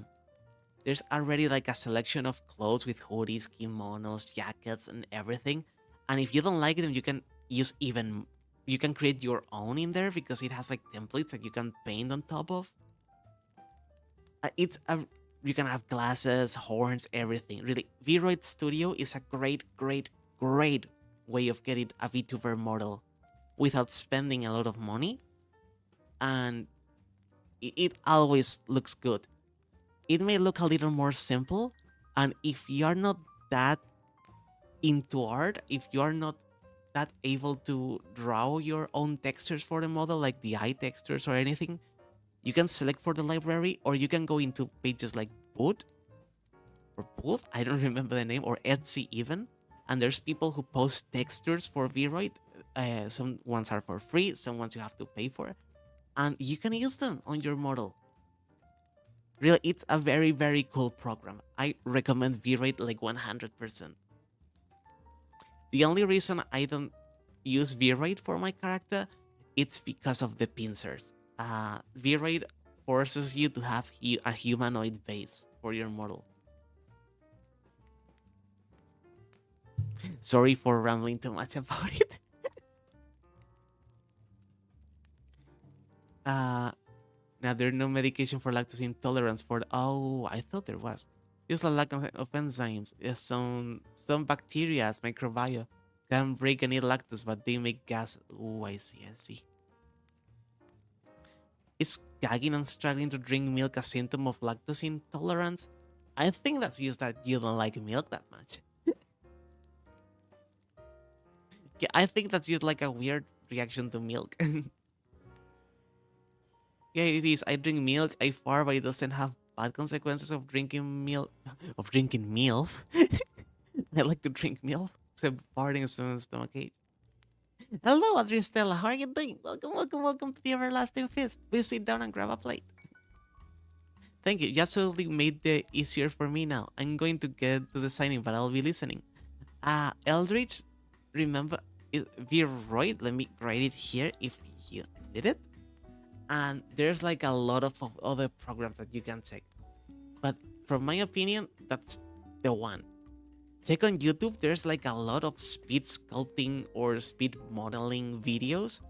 there's already like a selection of clothes with hoodies, kimonos, jackets, and everything. And if you don't like them, you can use you can create your own in there because it has like templates that you can paint on top of. You can have glasses, horns, everything. Really, Vroid Studio is a great way of getting a VTuber model without spending a lot of money, and it always looks good. It may look a little more simple, and if you're not that into art, if you're not that able to draw your own textures for the model, like the eye textures or anything, you can select for the library, or you can go into pages like Boot or Booth, I don't remember the name, or Etsy even, and there's people who post textures for Vroid. Some ones are for free, some ones you have to pay for, and you can use them on your model. Really, it's a very cool program. I recommend Vroid like 100%. The only reason I don't use Vroid for my character, it's because of the pincers. Vroid forces you to have a humanoid base for your model. Sorry for rambling too much about it. Uh, Now there's no medication for lactose intolerance for oh, I thought there was. Just a lack of enzymes. Some bacteria, microbiota, can break and eat lactose, but they make gas. Oh, I see, I see. Is gagging and struggling to drink milk a symptom of lactose intolerance? I think that's just that you don't like milk that much. Yeah, I think that's just like a weird reaction to milk. Yeah, it is. I drink milk. I fart, but it doesn't have bad consequences of drinking milk. Of drinking milk. I like to drink milk, except farting as soon as stomach ache. Hello, Adristella. How are you doing? Welcome, welcome, welcome to the Everlasting Feast. Please sit down and grab a plate. Thank you. You absolutely made it easier for me now. I'm going to get to the signing, but I'll be listening. Eldridge, remember, Viroid. Let me write it here if you did it. And there's like a lot of other programs that you can check, but from my opinion, that's the one. Check on YouTube. There's like a lot of speed sculpting or speed modeling videos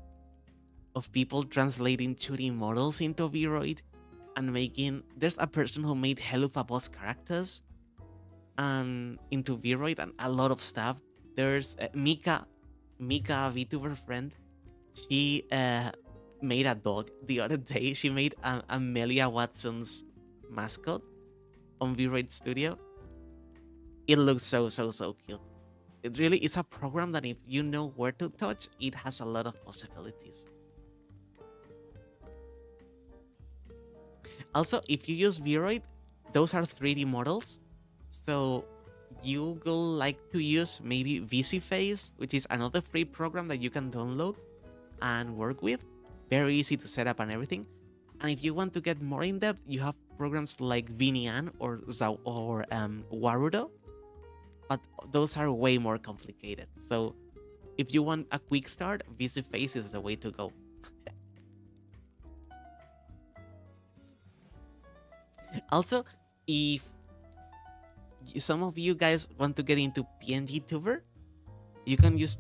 of people translating 2D models into Vroid and making. There's a person who made Helluva boss characters and into Vroid and a lot of stuff. There's Mika, a VTuber friend. She made a dog the other day. She made Amelia Watson's mascot on V-Raid Studio. It looks so cute. It really is a program that if you know where to touch, it has a lot of possibilities. Also, if you use V-Raid, those are 3D models. So you will like to use maybe VCFace, which is another free program that you can download and work with. Very easy to set up and everything. And if you want to get more in depth, you have programs like Vinian or Warudo, but those are way more complicated. So if you want a quick start, VCFace is the way to go. Also, if some of you guys want to get into PNG Tuber, you can use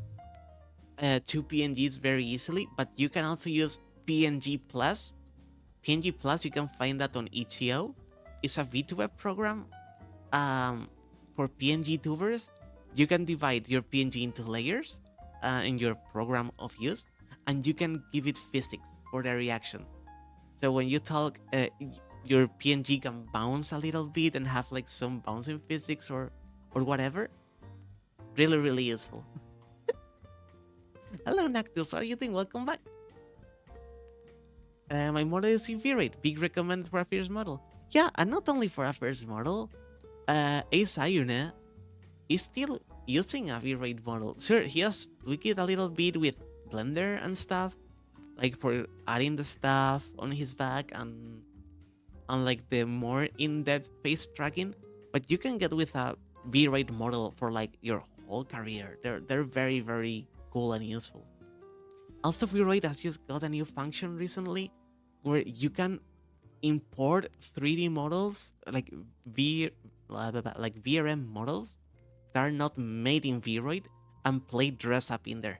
two PNGs very easily, but you can also use PNG Plus. PNG Plus, you can find that on ETO. It's a VTuber program for PNG tubers. You can divide your PNG into layers in your program of use, and you can give it physics for the reaction. So when you talk, your PNG can bounce a little bit and have like some bouncing physics or whatever. Really useful. Hello, Nactus. How are you doing? Welcome back. My model is infuriate. Big recommended for a first model. Yeah, and not only for a first model. Ace Ayune is still using a V-Rate model. Sure, he has tweaked it a little bit with Blender and stuff, like for adding the stuff on his back and like the more in-depth face tracking. But you can get with a V-Rate model for like your whole career. They're very cool and useful. Also, V-Rate has just got a new function recently where you can import 3D models like VRM models that are not made in V-Rate and play dress up in there.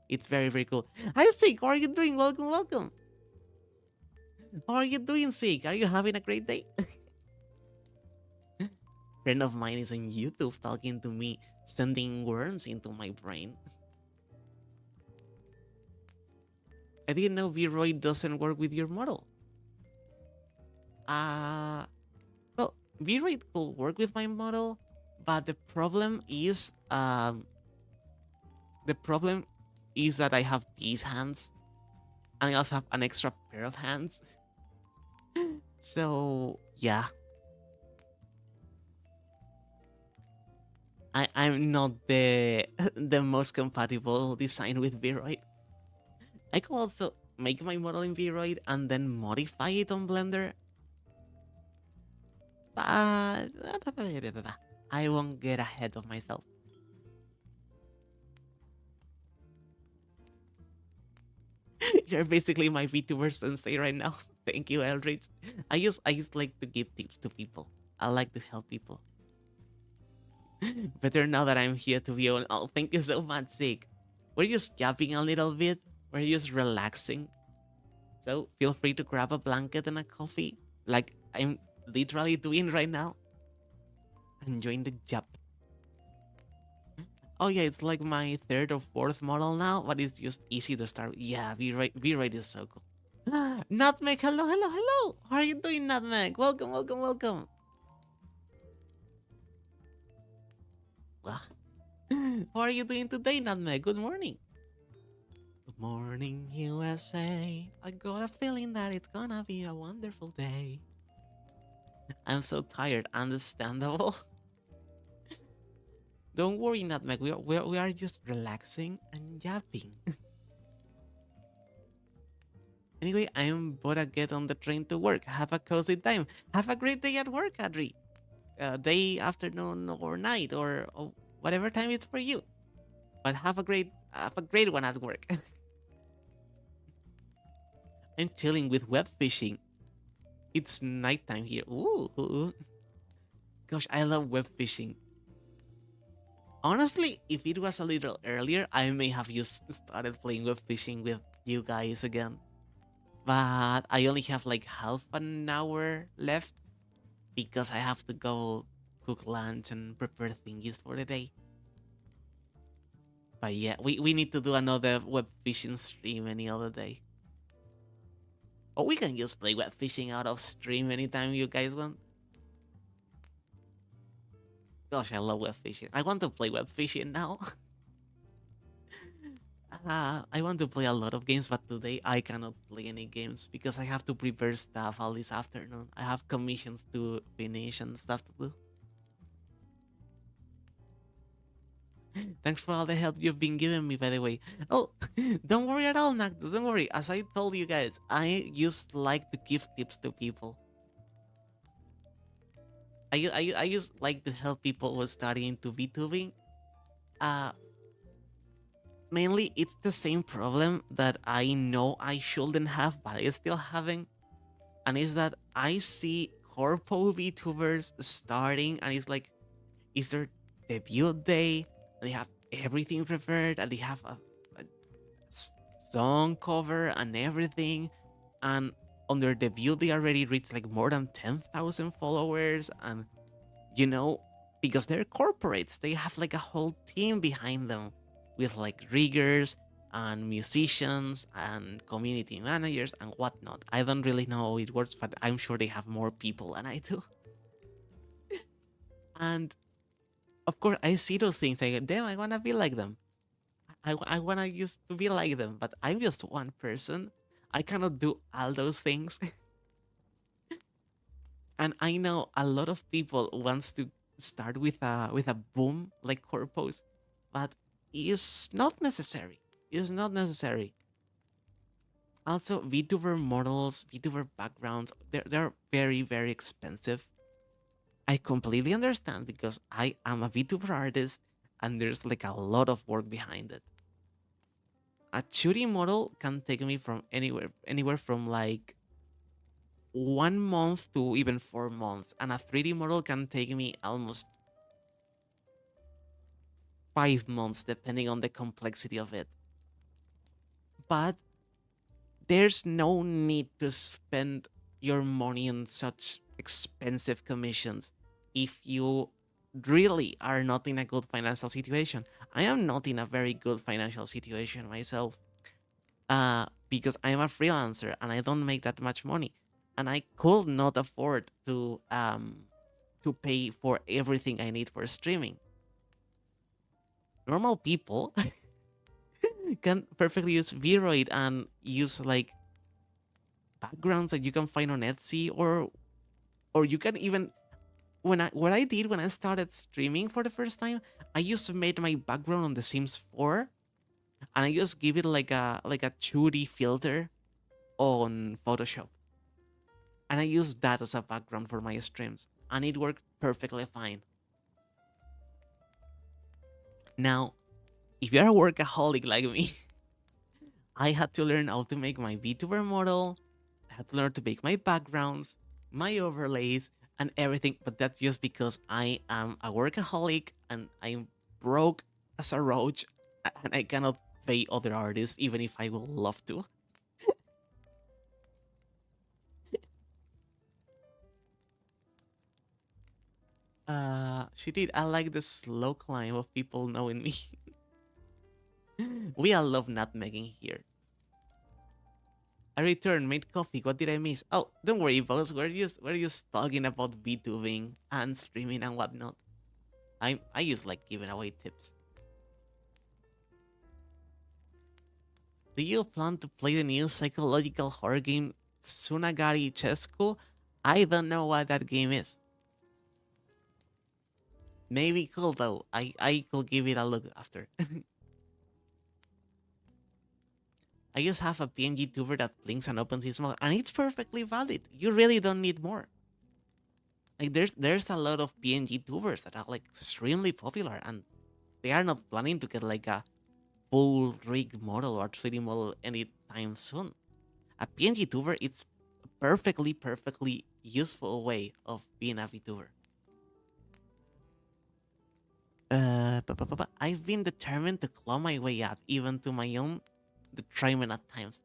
It's very cool. Hi, Sig. How are you doing? Welcome. How are you doing, Sig? Are you having a great day? Friend of mine is on YouTube talking to me, sending worms into my brain. I didn't know V-Roid doesn't work with your model. Well, V-Roid could work with my model, but the problem is that I have these hands, and I also have an extra pair of hands. So yeah, I'm not the most compatible design with V-Roid. I could also make my model in V-Roid and then modify it on Blender. But I won't get ahead of myself. You're basically my VTuber sensei right now. Thank you, Eldridge. I just like to give tips to people. I like to help people. Better now that I'm here to be on. Oh, thank you so much, Zeke. We're just yapping a little bit. We're just relaxing. So feel free to grab a blanket and a coffee, like I'm literally doing right now. Enjoying the job. Oh yeah, it's like my third or fourth model now, but it's just easy to start with. Yeah, V-Rate is so cool. Nutmeg, hello, hello, hello. How are you doing, Nutmeg? Welcome, welcome, welcome. Well, how are you doing today, Nutmeg? Good morning. Good morning, USA. I got a feeling that it's gonna be a wonderful day. I'm so tired, understandable. Don't worry, Nutmeg. We are just relaxing and yapping. Anyway, I am about to get on the train to work. Have a cozy time. Have a great day at work, Adri. Day, afternoon, or night, or whatever time it's for you. But have a great one at work. I'm chilling with web fishing. It's nighttime here. Ooh. Gosh, I love web fishing. Honestly, if it was a little earlier, I may have just started playing web fishing with you guys again. But I only have like half an hour left because I have to go cook lunch and prepare thingies for the day. But yeah, we need to do another web fishing stream any other day. Or we can just play web fishing out of stream anytime you guys want. Gosh, I love web fishing. I want to play web fishing now. I want to play a lot of games, but today I cannot play any games because I have to prepare stuff all this afternoon. I have commissions to finish and stuff to do. Thanks for all the help you've been giving me, by the way. Oh, don't worry at all, Nactus. Don't worry. As I told you guys, I just like to give tips to people. I just like to help people who are starting to VTubing. Uh, Mainly, it's the same problem that I know I shouldn't have, but I still having. And it's that I see corpo VTubers starting, and it's like, it's their debut day, and they have everything prepared, and they have a song cover and everything. And on their debut, they already reached like more than 10,000 followers. And, you know, because they're corporates, they have like a whole team behind them with like riggers and musicians and community managers and whatnot. I don't really know how it works, but I'm sure they have more people than I do. And of course, I see those things. I go, damn, I wanna be like them. I wanna used to be like them, but I'm just one person. I cannot do all those things. And I know a lot of people wants to start with a boom like corpos, but it's not necessary. It's not necessary. Also, VTuber models, VTuber backgrounds, they're very, very expensive. I completely understand because I am a VTuber artist and there's like a lot of work behind it. A 2D model can take me from anywhere from like 1 month to even 4 months, and a 3D model can take me almost 5 months depending on the complexity of it. But there's no need to spend your money on such expensive commissions if you really are not in a good financial situation. I am not in a very good financial situation myself, because I'm a freelancer and I don't make that much money, and I could not afford to pay for everything I need for streaming. Normal people can perfectly use Viroid and use like backgrounds that you can find on Etsy, or you can even what I did when I started streaming for the first time, I used to make my background on The Sims 4, and I just give it like a 2D filter on Photoshop, and I use that as a background for my streams, and it worked perfectly fine. Now, if you're a workaholic like me, I had to learn how to make my VTuber model. I had to learn to make my backgrounds, my overlays, and everything, but that's just because I am a workaholic and I'm broke as a roach, and I cannot pay other artists even if I would love to. She did. I like the slow climb of people knowing me. We all love nutmegging here. I returned, made coffee. What did I miss? Oh, don't worry, boss. We're just talking about VTubing and streaming and whatnot. I just like giving away tips. Do you plan to play the new psychological horror game Tsunagari Chess School? I don't know what that game is. Maybe cool though. I could give it a look after. I just have a PNG tuber that blinks and opens its mouth, and it's perfectly valid. You really don't need more. Like there's a lot of PNG tubers that are like extremely popular, and they are not planning to get like a full rig model or 3D model anytime soon. A PNG tuber, it's a perfectly useful way of being a VTuber. I've been determined to claw my way up, even to my own detriment at times.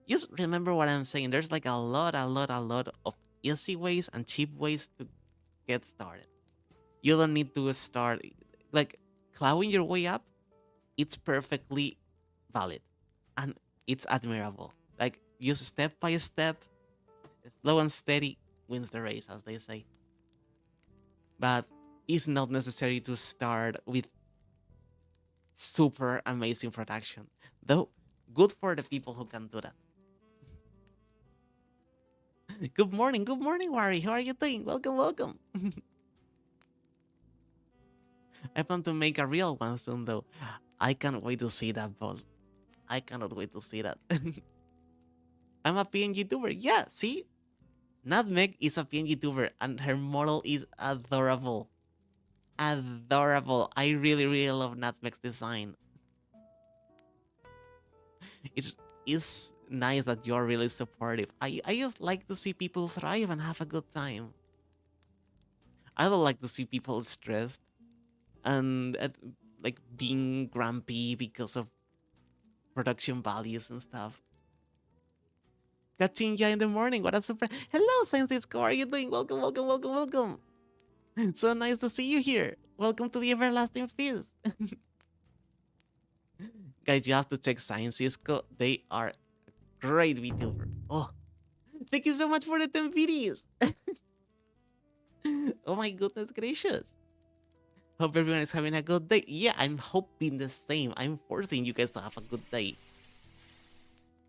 Just remember what I'm saying. There's like a lot of easy ways and cheap ways to get started. You don't need to start like clawing your way up. It's perfectly valid, and it's admirable. Like just step by step, slow and steady wins the race, as they say. But it's not necessary to start with super amazing production, though. Good for the people who can do that. Good morning, Wari. How are you doing? Welcome, welcome. I plan to make a real one soon, though. I can't wait to see that, boss. I cannot wait to see that. I'm a PNG tuber. Yeah, see? Nutmeg is a PNG tuber, and her model is adorable. Adorable. I really love Nutmeg's design. It is nice that you're really supportive. I just like to see people thrive and have a good time. I don't like to see people stressed and like being grumpy because of production values and stuff. Katinja in the morning. What a surprise. Hello, Scientist. How are you doing? Welcome. So nice to see you here. Welcome to the Everlasting Feast. Guys, you have to check Science Cisco. They are great VTuber. Oh, thank you so much for the 10 videos. Oh my goodness gracious. Hope everyone is having a good day. Yeah, I'm hoping the same. I'm forcing you guys to have a good day.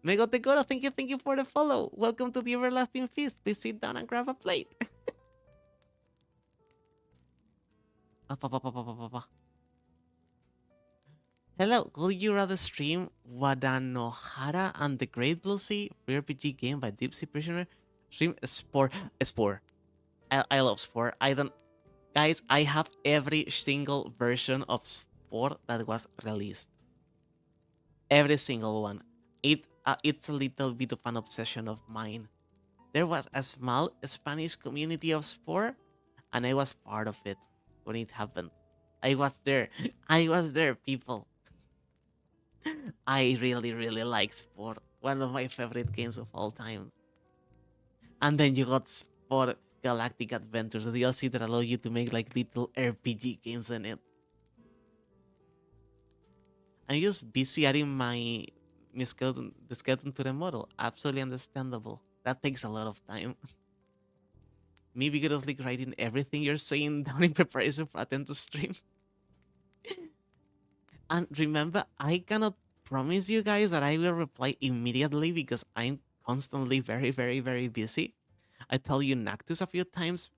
Mego Tegoro, thank you for the follow. Welcome to the Everlasting Feast. Please sit down and grab a plate. Up, up, up, up, up, up, up, up. Hello, would you rather stream Wadanohara and the Great Bluesky free RPG game by Deep Sea Prisoner? Stream Spore. I love Spore. I don't, guys. I have every single version of Spore that was released. Every single one. It's a little bit of an obsession of mine. There was a small Spanish community of Spore, and I was part of it when it happened. I was there. I was there, people. I really like Sport. One of my favorite games of all time. And then you got Sport Galactic Adventures, the DLC that allow you to make like little RPG games in it. I'm just busy adding my skeleton, the skeleton to the model. Absolutely understandable. That takes a lot of time. Me vigorously writing everything you're saying down in preparation for attend to stream. And remember, I cannot promise you guys that I will reply immediately because I'm constantly very busy. I tell you Nactus a few times,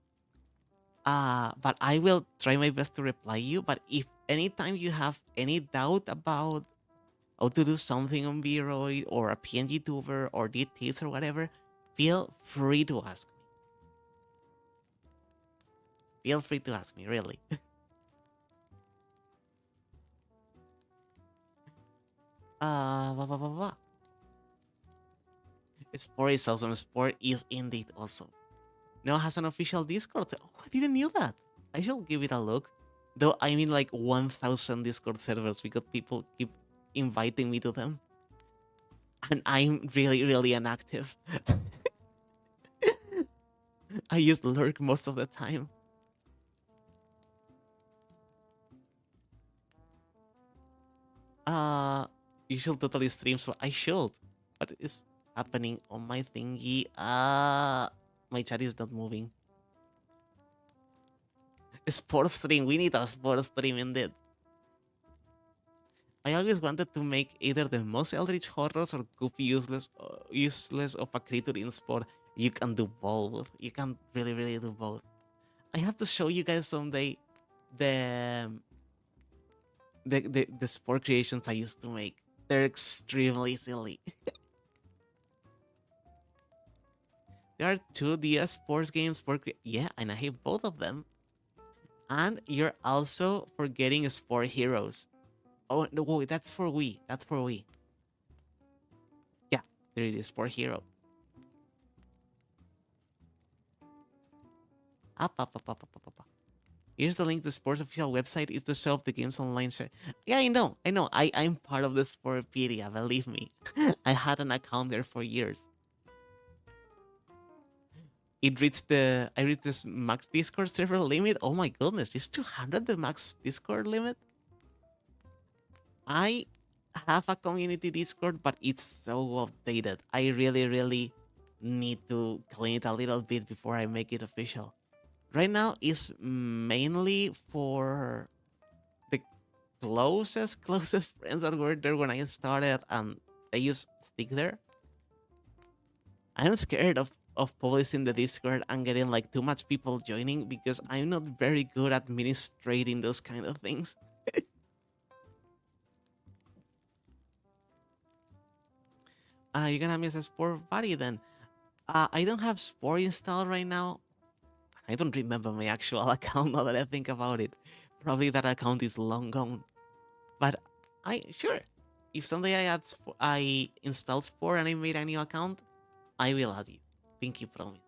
but I will try my best to reply you. But if anytime you have any doubt about how to do something on Vroid or a PNG tuber or need tips or whatever, feel free to ask me. Feel free to ask me, really. Blah, blah, blah, blah. Sport is awesome. Sport is indeed awesome. now has an official Discord. Oh, I didn't know that. I should give it a look. Though I'm in like 1,000 Discord servers because people keep inviting me to them. And I'm really, really inactive. I use lurk most of the time. Uh, you should totally stream, so I should. What is happening on my thingy? My chat is not moving. Sports stream. We need a sports stream indeed. I always wanted to make either the most eldritch horrors or goofy useless of a creature in sport. You can do both. You can really, really do both. I have to show you guys someday the the sport creations I used to make. They're extremely silly. There are two DS sports games. Yeah, and I have both of them. And you're also forgetting Sport Heroes. Oh no, wait, that's for Wii. That's for Wii. Yeah, there it is, Sport Hero. Up. Here's the link to Sports official website. Is the show of the game's online share. Yeah, I know. I'm part of the Sportpedia, believe me. I had an account there for years. I reached this max Discord server limit. Oh my goodness, is 200 the max Discord limit? I have a community Discord, but it's so outdated. I really, really need to clean it a little bit before I make it official. Right now, it's mainly for the closest friends that were there when I started, and they just stick there. I'm scared of publishing the Discord and getting like too much people joining because I'm not very good at administrating those kind of things. You're gonna miss a sport buddy then. I don't have sport installed right now. I don't remember my actual account now that I think about it. Probably that account is long gone. But I sure if someday I install sport and I made a new account, I will add you. Pinky promise.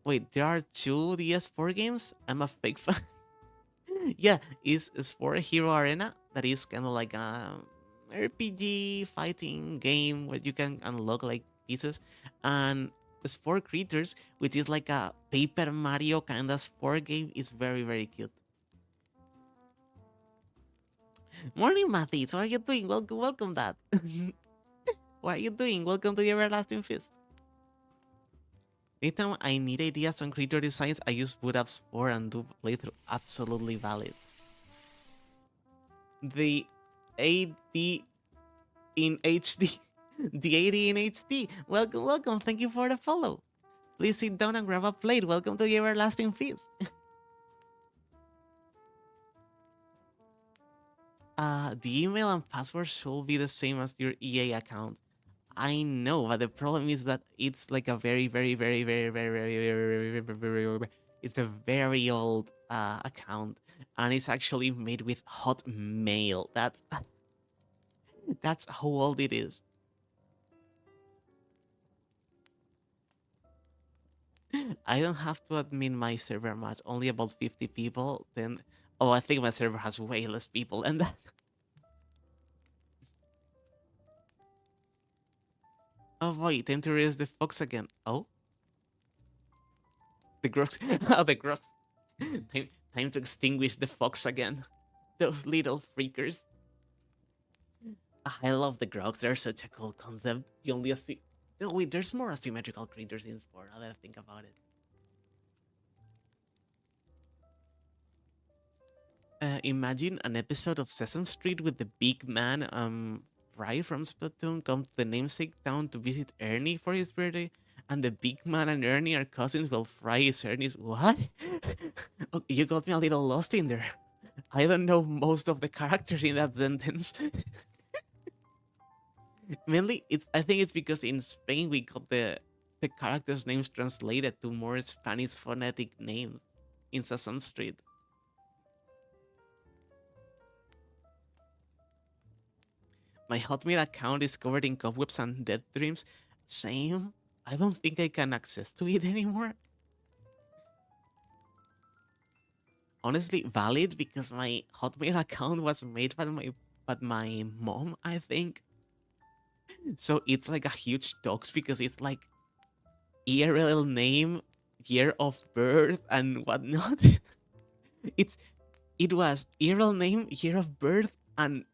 Wait, there are two DS4 games? I'm a fake fan. Yeah, it's for Hero Arena. That is kind of like a RPG fighting game where you can unlock like pieces, and Sport Creatures, which is like a Paper Mario kind of sport game, is very very cute. Morning, Mathis. How are you doing? Welcome, Dad. What are you doing? Welcome to the Everlasting Feast. Anytime I need ideas on creature designs, I use boot up Spore and do playthrough. Absolutely valid. The AD in HD. The AD in HD. Welcome. Thank you for the follow. Please sit down and grab a plate. Welcome to the Everlasting Feast. The email and password should be the same as your EA account. I know, but the problem is that it's like a very it's a very old account, and it's actually made with Hotmail. That's how old it is. I don't have to admin my server much, only about 50 people. Then, oh, I think my server has way less people than that. Oh boy, time to raise the fox again. Oh, the grox. Oh, the grox. Time to extinguish the fox again. Those little freakers. I love the grogs. They're such a cool concept. You only see. Oh wait, there's more asymmetrical creatures in sport. Now that I think about it. Imagine an episode of Sesame Street with the big man, Fry from Splatoon, come to the namesake town to visit Ernie for his birthday, and the big man and Ernie are cousins while Fry is Ernie's. What? Oh, you got me a little lost in there. I don't know most of the characters in that sentence. Mainly, I think it's because in Spain we got the characters' names translated to more Spanish phonetic names in Sesame Street. My Hotmail account is covered in cobwebs and dead dreams. Same. I don't think I can access to it anymore. Honestly, valid because my Hotmail account was made by my mom, I think. So it's like a huge dox because it's like IRL name, year of birth, and whatnot. it's it was IRL name, year of birth, and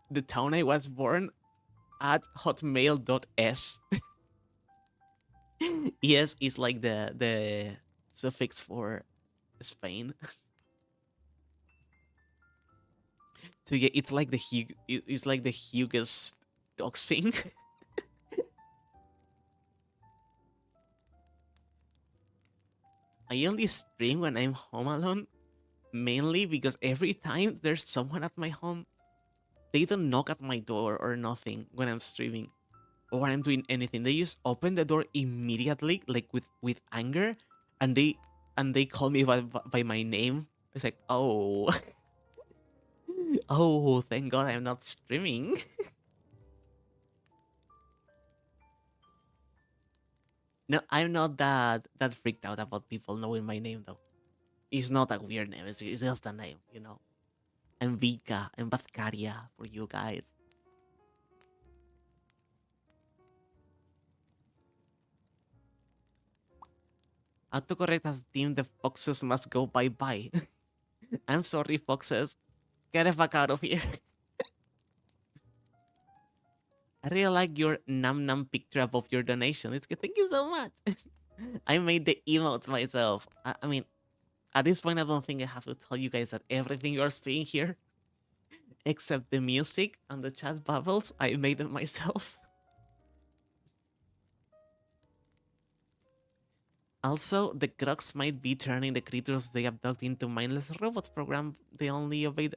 the town I was born at hotmail.s. Yes, is like the suffix for Spain. So yeah, it's like it's like the hugest doxing. I only stream when I'm home alone, mainly because every time there's someone at my home, they don't knock at my door or nothing when I'm streaming or when I'm doing anything. They just open the door immediately, like with anger, and they call me by my name. It's like, oh, oh, thank God I'm not streaming. No, I'm not that freaked out about people knowing my name though. It's not a weird name. It's just a name, you know. I'm VIKKA. I'm Batkaria for you guys. Autocorrect has deemed the foxes must go bye bye. I'm sorry, foxes. Get the fuck out of here. I really like your num num picture above your donation. It's good. Thank you so much. I made the emotes myself. I mean, at this point, I don't think I have to tell you guys that everything you're seeing here, except the music and the chat bubbles, I made them myself. Also, the Crocs might be turning the creatures they abduct into mindless robots program they only obey.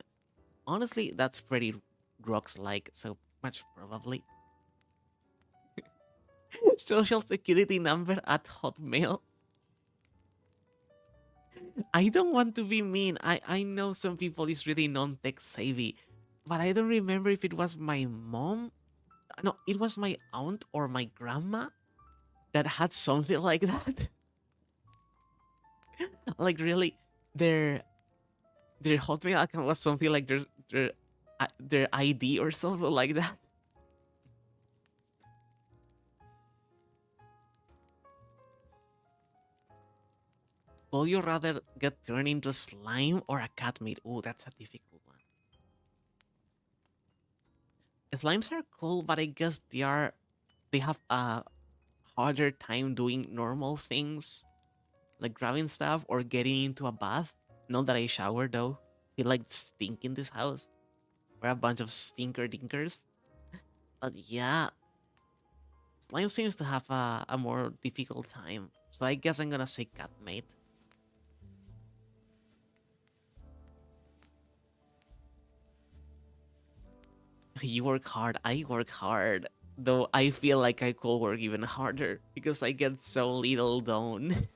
Honestly, that's pretty Crocs-like, so much probably. Social security number at Hotmail. I don't want to be mean. I know some people is really non-tech savvy, but I don't remember if it was my mom. No, it was my aunt or my grandma that had something like that. Like really, their their Hotmail account was something like their ID or something like that. Will you rather get turned into slime or a cat meat? Oh, that's a difficult one. Slimes are cool, but I guess they have a harder time doing normal things like grabbing stuff or getting into a bath. Not that I shower though. It like stink in this house. We're a bunch of stinker dinkers. But yeah, slime seems to have a more difficult time. So I guess I'm gonna say cat mate. You work hard, I work hard. Though I feel like I could work even harder because I get so little done.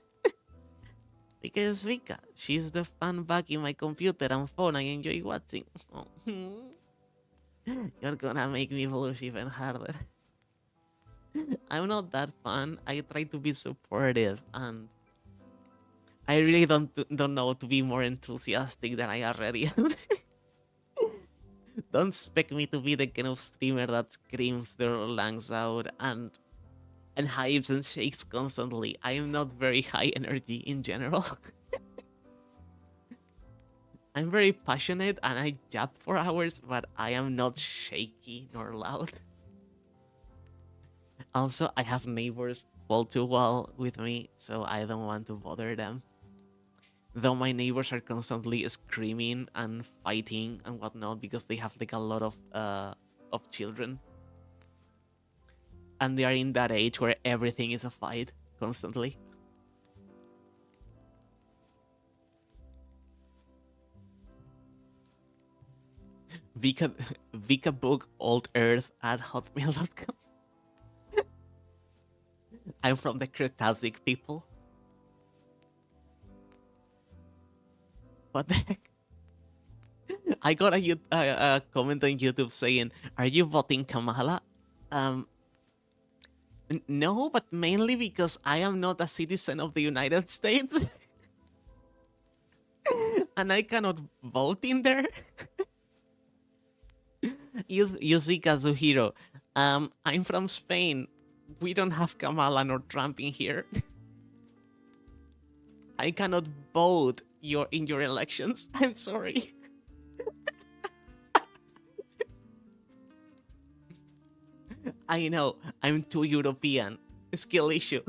Because Vika, she's the fan back in my computer and phone I enjoy watching. Oh, you're gonna make me blush even harder. I'm not that fun. I try to be supportive and I really don't know to be more enthusiastic than I already am. Don't expect me to be the kind of streamer that screams their lungs out and hypes and shakes constantly. I am not very high energy in general. I'm very passionate and I jab for hours, but I am not shaky nor loud. Also, I have neighbors wall to wall with me, so I don't want to bother them. Though my neighbors are constantly screaming and fighting and whatnot because they have like a lot of children, and they are in that age where everything is a fight constantly. Vika Vika book old earth at hotmail.com. I'm from the Cretacic people. What the heck? I got a comment on YouTube saying, "Are you voting Kamala?" Um, No, but mainly because I am not a citizen of the United States and I cannot vote in there. You see, Kazuhiro, I'm from Spain. We don't have Kamala nor Trump in here. I cannot vote in your elections. I'm sorry. I know, I'm too European. Skill issue.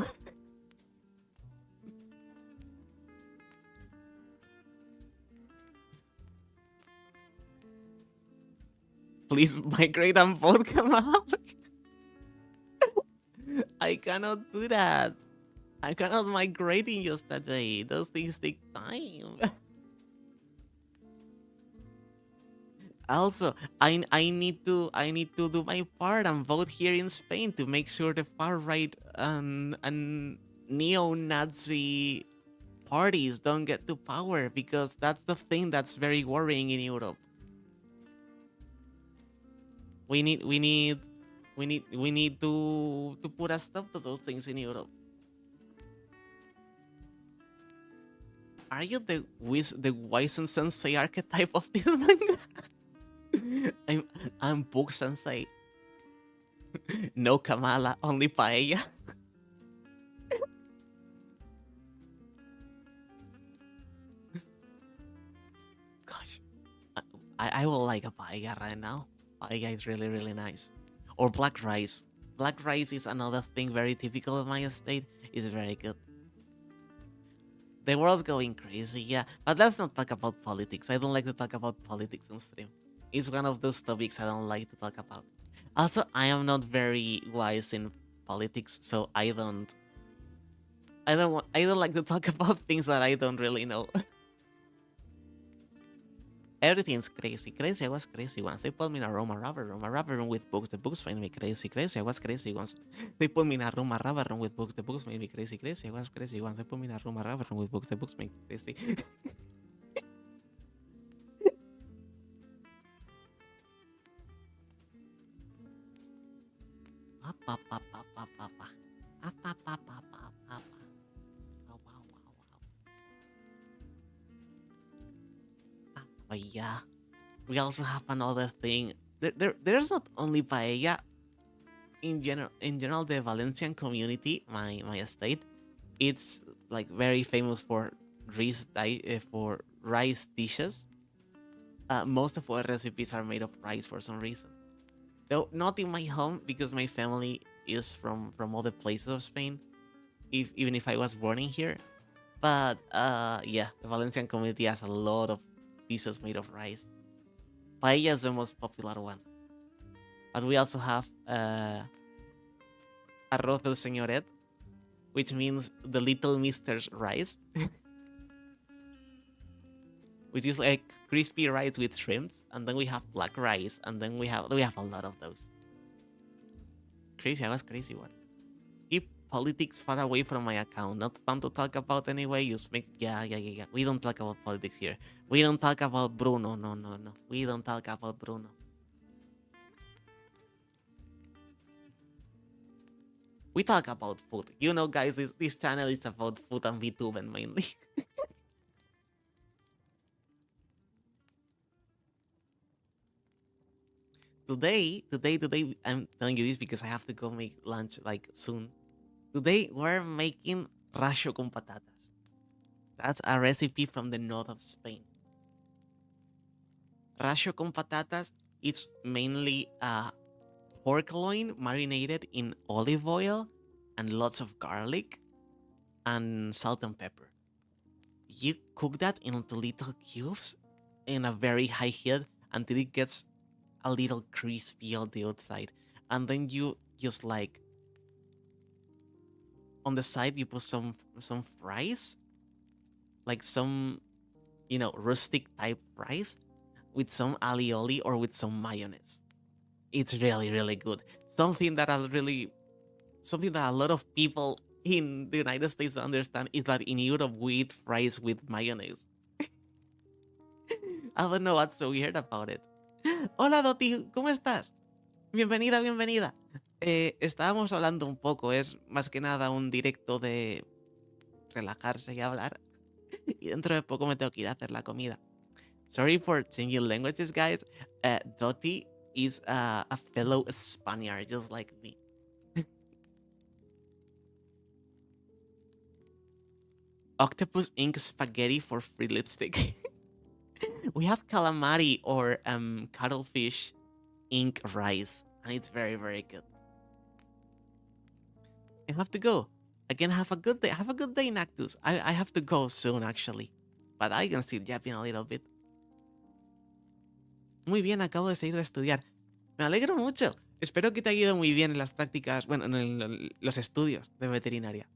Please migrate and vote Kamala. I cannot do that. I cannot migrate in just a day. Those things take time. Also, I need to do my part and vote here in Spain to make sure the far right and neo-Nazi parties don't get to power, because that's the thing that's very worrying in Europe. We need to put a stop to those things in Europe. Are you the wise and sensei archetype of this manga? I'm I'm book sensei. No Kamala, only paella. Gosh, I will like a paella right now. Paella is really really nice. Or black rice. Black rice is another thing very typical of my estate. It's very good. The world's going crazy, yeah. But let's not talk about politics. I don't like to talk about politics on stream. It's one of those topics I don't like to talk about. Also, I am not very wise in politics, so I don't like to talk about things that I don't really know. Everything's crazy. Crazy, I was crazy once. They put me in a room, a rubber room with books. The books made me crazy. Crazy, I was crazy once. They put me in a room, a rubber room with books. The books made me crazy. Crazy, I was crazy once. They put me in a room, a rubber room with books. The books made me crazy. Up, up, up, up, up, up, up. Up, up, up, up, up, up. Wow, wow, wow, wow. But yeah, we also have another thing. There's not only paella. In general, the Valencian community, my estate, it's like very famous for rice dishes. Most of our recipes are made of rice for some reason. Though not in my home, because my family is from other places of Spain. Even if I was born in here, but yeah, the Valencian community has a lot of dishes made of rice. Paella is the most popular one, but we also have arroz del señoret, which means the little Mister's rice, which is like crispy rice with shrimps, and then we have black rice, and then we have a lot of those. Crazy, I was crazy one. Keep politics far away from my account. Not fun to talk about anyway. Just make yeah. We don't talk about politics here. We don't talk about Bruno. No. We don't talk about Bruno. We talk about food. You know, guys, this channel is about food and VTuber mainly. Today, I'm telling you this because I have to go make lunch like soon. Today, we're making rasho con patatas. That's a recipe from the north of Spain. Rasho con patatas, it's mainly pork loin marinated in olive oil and lots of garlic and salt and pepper. You cook that into little cubes in a very high heat until it gets a little crispy on the outside. And then you just like on the side you put some fries, like some rustic type fries with some alioli or with some mayonnaise. It's really really good. Something that a lot of people in the United States understand is that in Europe we eat fries with mayonnaise. I don't know what's so weird about it. Hola Doti, ¿cómo estás? Bienvenida, bienvenida. Estábamos hablando un poco, es más que nada un directo de relajarse y hablar. Y dentro de poco me tengo que ir a hacer la comida. Sorry for changing languages, guys. Dottie is a fellow Spaniard, just like me. Octopus ink spaghetti for free lipstick. We have calamari or cuttlefish ink rice, and it's very, very good. I have to go. Again, have a good day. Have a good day, Nactus. I have to go soon, actually. But I can still yapping a little bit. Muy bien, acabo de salir de estudiar. Me alegro mucho. Espero que te haya ido muy bien en las prácticas, bueno, en los estudios de veterinaria.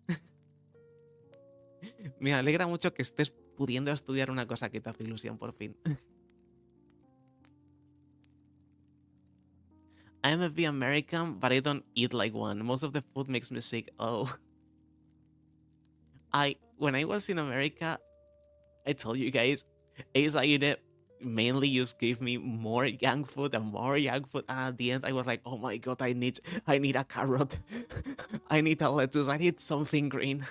Me alegra mucho que estés pudiendo estudiar una cosa que te hace ilusión por fin. I'm a big American, but I don't eat like one. Most of the food makes me sick. Oh. When I was in America, I told you guys, Ace Unit mainly just gave me more junk food and more junk food. And at the end, I was like, oh my god, I need a carrot. I need a lettuce. I need something green.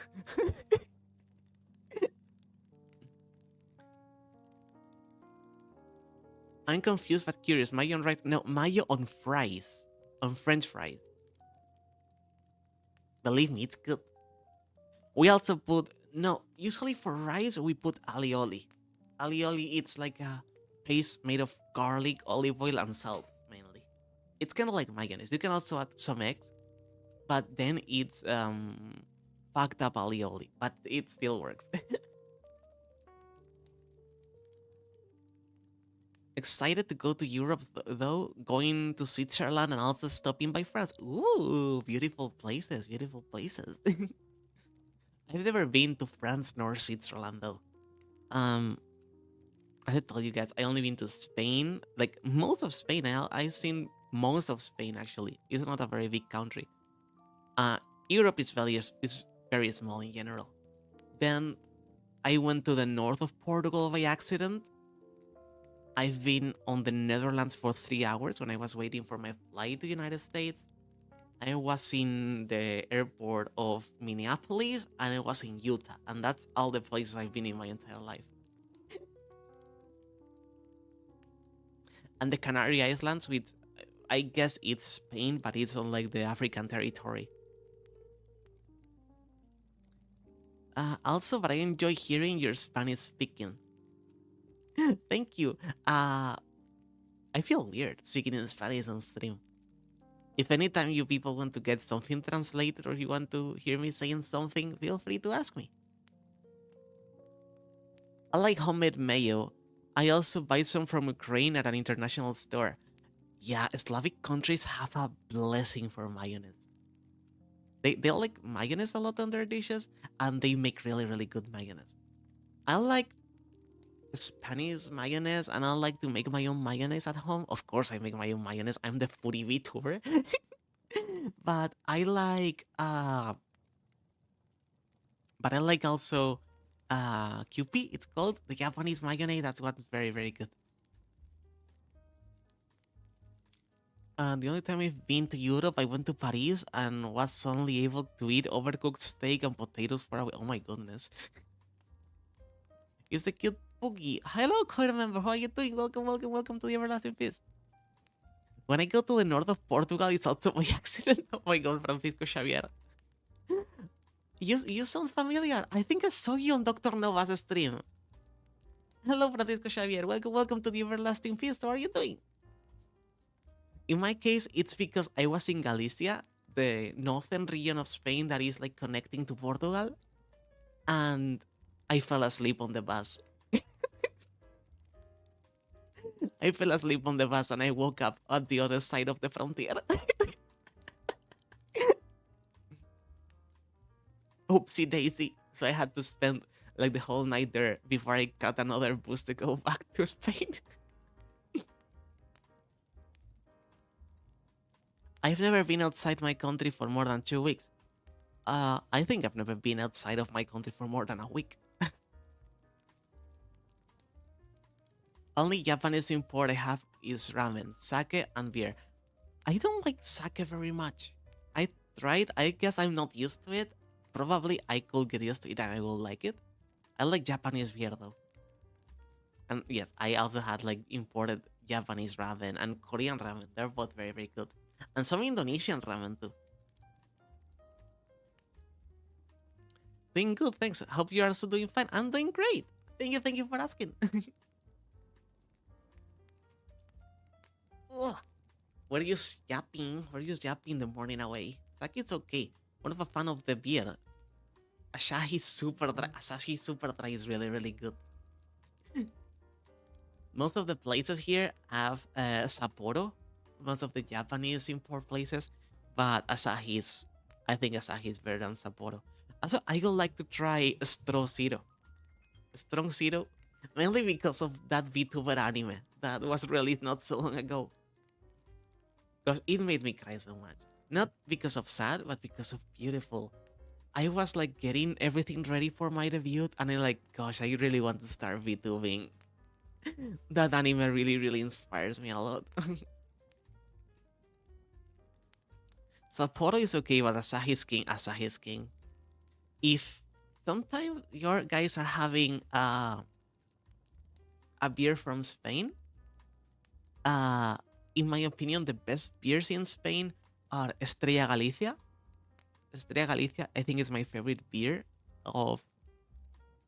I'm confused but curious. Mayo on rice? No, mayo on fries. On French fries. Believe me, it's good. We also put, no, usually for rice, we put alioli. Alioli, it's like a paste made of garlic, olive oil, and salt, mainly. It's kind of like mayonnaise. You can also add some eggs, but then it's fucked up alioli, but it still works. Excited to go to Europe, though, going to Switzerland and also stopping by France. Ooh, beautiful places, beautiful places. I've never been to France nor Switzerland, though. I told you guys, I only been to Spain. Like, most of Spain, I've seen most of Spain, actually. It's not a very big country. Europe is very small in general. Then I went to the north of Portugal by accident. I've been on the Netherlands for 3 hours when I was waiting for my flight to the United States. I was in the airport of Minneapolis and I was in Utah. And that's all the places I've been in my entire life. And the Canary Islands, which I guess it's Spain, but it's on like the African territory. Also, but I enjoy hearing your Spanish speaking. Thank you. I feel weird speaking in Spanish on stream. If anytime you people want to get something translated or you want to hear me saying something, feel free to ask me. I like homemade mayo. I also buy some from Ukraine at an international store. Yeah, Slavic countries have a blessing for mayonnaise. They like mayonnaise a lot on their dishes, and they make really, really good mayonnaise. I like Spanish mayonnaise, and I like to make my own mayonnaise at home. Of course, I make my own mayonnaise. I'm the foodie VTuber. But I like also QP. It's called the Japanese mayonnaise. That's what's very, very good. The only time I've been to Europe, I went to Paris and was suddenly able to eat overcooked steak and potatoes for a week. Oh my goodness. It's the cute Poogie. Hello, core member. How are you doing? Welcome, welcome, welcome to the Everlasting Feast. When I go to the north of Portugal, it's also by accident. Oh my god, Francisco Xavier. You sound familiar. I think I saw you on Dr. Nova's stream. Hello, Francisco Xavier. Welcome, welcome to the Everlasting Feast. How are you doing? In my case, it's because I was in Galicia, the northern region of Spain that is like connecting to Portugal, and I fell asleep on the bus. I fell asleep on the bus and I woke up at the other side of the frontier. Oopsie daisy. So I had to spend like the whole night there before I got another bus to go back to Spain. I've never been outside my country for more than 2 weeks. I think I've never been outside of my country for more than a week. Only Japanese import I have is ramen, sake, and beer. I don't like sake very much. I tried. I guess I'm not used to it. Probably I could get used to it and I will like it. I like Japanese beer though. And yes, I also had like imported Japanese ramen and Korean ramen. They're both very, very good. And some Indonesian ramen too. Doing good, thanks. Hope you are also doing fine. I'm doing great. Thank you for asking. Ugh, were you yapping? Were you yapping the morning away? Like it's okay. One of a fan of the beer. Asahi Super Dry. Asahi Super Dry is really, really good. Most of the places here have Sapporo. Most of the Japanese import places, but Asahi is. I think Asahi is better than Sapporo. Also, I would like to try Straw Zero. Strong Zero, mainly because of that VTuber anime that was released not so long ago. Because it made me cry so much. Not because of sad, but because of beautiful. I was like getting everything ready for my debut, and I'm like, gosh, I really want to start VTubing. That anime really, really inspires me a lot. Sapporo is okay, but Asahi is king. Asahi is king. If sometimes your guys are having a beer from Spain, uh, in my opinion, the best beers in Spain are Estrella Galicia. Estrella Galicia, I think, is my favorite beer of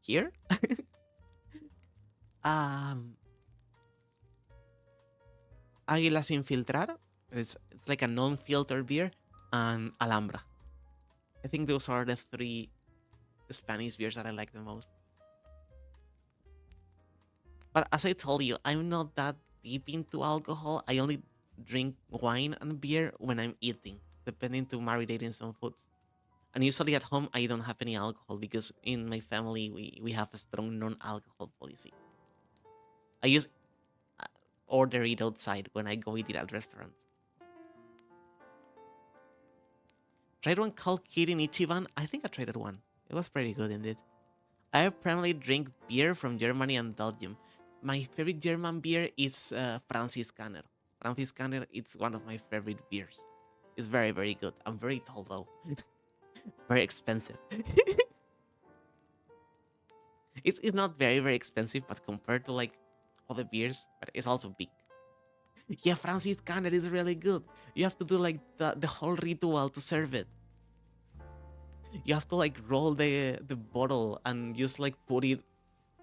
here. um, Águila sin filtrar. It's like a non-filtered beer, and Alhambra. I think those are the three Spanish beers that I like the most. But as I told you, I'm not that deep into alcohol. I only drink wine and beer when I'm eating, depending to marinating some foods. And usually at home, I don't have any alcohol because in my family, we have a strong non-alcohol policy. I use uh, order it outside when I go eat it at restaurants. Tried one called Kirin Ichiban. I think I tried that one. It was pretty good indeed. I primarily drink beer from Germany and Belgium. My favorite German beer is Franziskaner. Franziskaner, it's one of my favorite beers. It's very, very good. I'm very tall though. Very expensive. It's not very, very expensive, but compared to like other beers, but it's also big. Yeah, Franziskaner is really good. You have to do like the whole ritual to serve it. You have to like roll the bottle and just like put it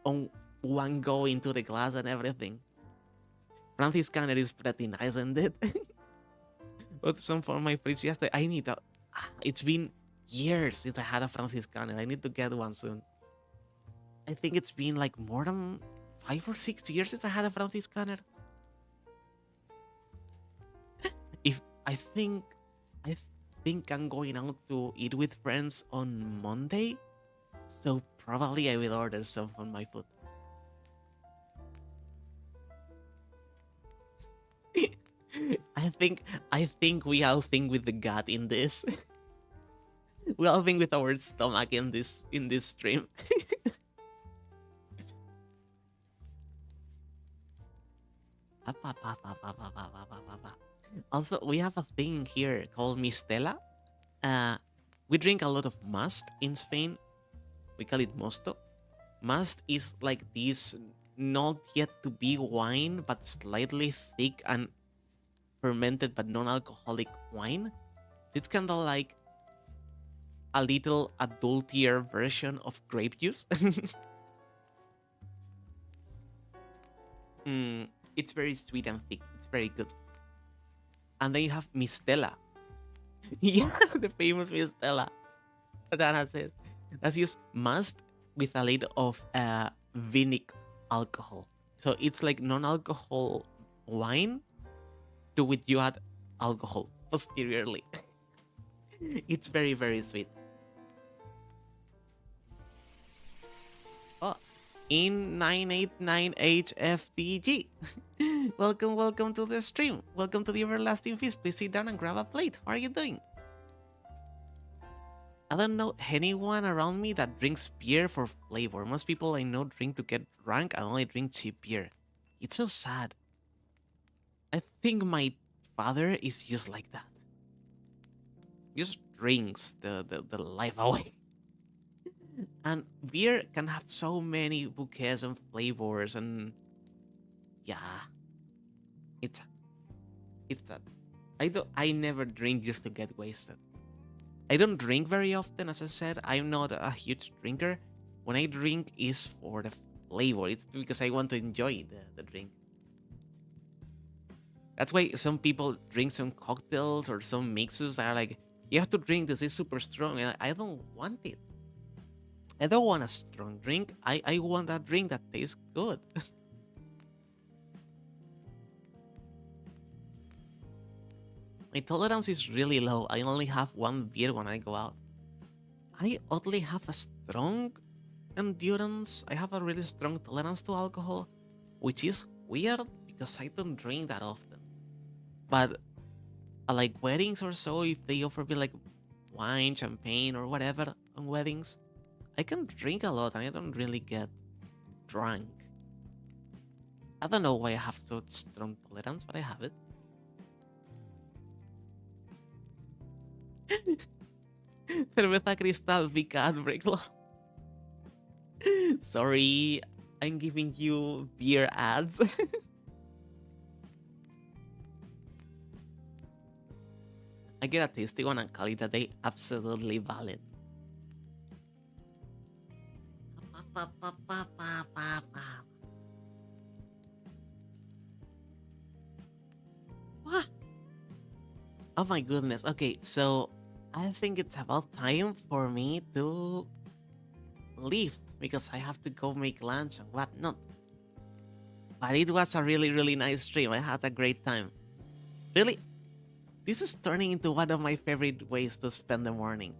on one go into the glass and everything. Franziskaner is pretty nice, isn't it? But some for my fridge yesterday. I need a. It's been years since I had a Franziskaner. I need to get one soon. I think it's been like more than 5 or 6 years since I had a Franziskaner. If I think I'm going out to eat with friends on Monday, so probably I will order some on my food. I think we all think with the gut in this. We all think with our stomach in this stream. Also, we have a thing here called Mistela. Uh, we drink a lot of must in Spain. We call it mosto. Must is like this not yet to be wine, but slightly thick and fermented but non-alcoholic wine. So it's kind of like a little adultier version of grape juice. It's very sweet and thick. It's very good. And then you have Mistela. Yeah, the famous Mistela. Dana says that's just must with a little of vinic alcohol. So it's like non-alcohol wine to which you add alcohol posteriorly. It's very, very sweet. Oh, in 989HFDG. Welcome to the stream. Welcome to the Everlasting Feast. Please sit down and grab a plate. How are you doing? I don't know anyone around me that drinks beer for flavor. Most people I know drink to get drunk and only drink cheap beer. It's so sad. I think my father is just like that. just drinks the life away. And beer can have so many bouquets and flavors, and yeah, it's it's that I never drink just to get wasted. I don't drink very often, as I said. I'm not a huge drinker. When I drink, is for the flavor. It's because I want to enjoy the drink. That's why some people drink some cocktails or some mixes that are like, you have to drink this, is super strong. And I don't want it. I don't want a strong drink. I want a drink that tastes good. My tolerance is really low. I only have one beer when I go out. I oddly have a strong endurance. I have a really strong tolerance to alcohol, which is weird because I don't drink that often. But like weddings or so, if they offer me like wine, champagne, or whatever on weddings, I can drink a lot and I don't really get drunk. I don't know why I have such strong tolerance, but I have it. Cerveza Cristal, VIKKA Outbreak. Sorry, I'm giving you beer ads. I get a tasty one and call it a day. Absolutely valid. What? Oh my goodness. Okay, so I think it's about time for me to leave because I have to go make lunch and whatnot. But it was a really, really nice stream. I had a great time. Really, this is turning into one of my favorite ways to spend the morning.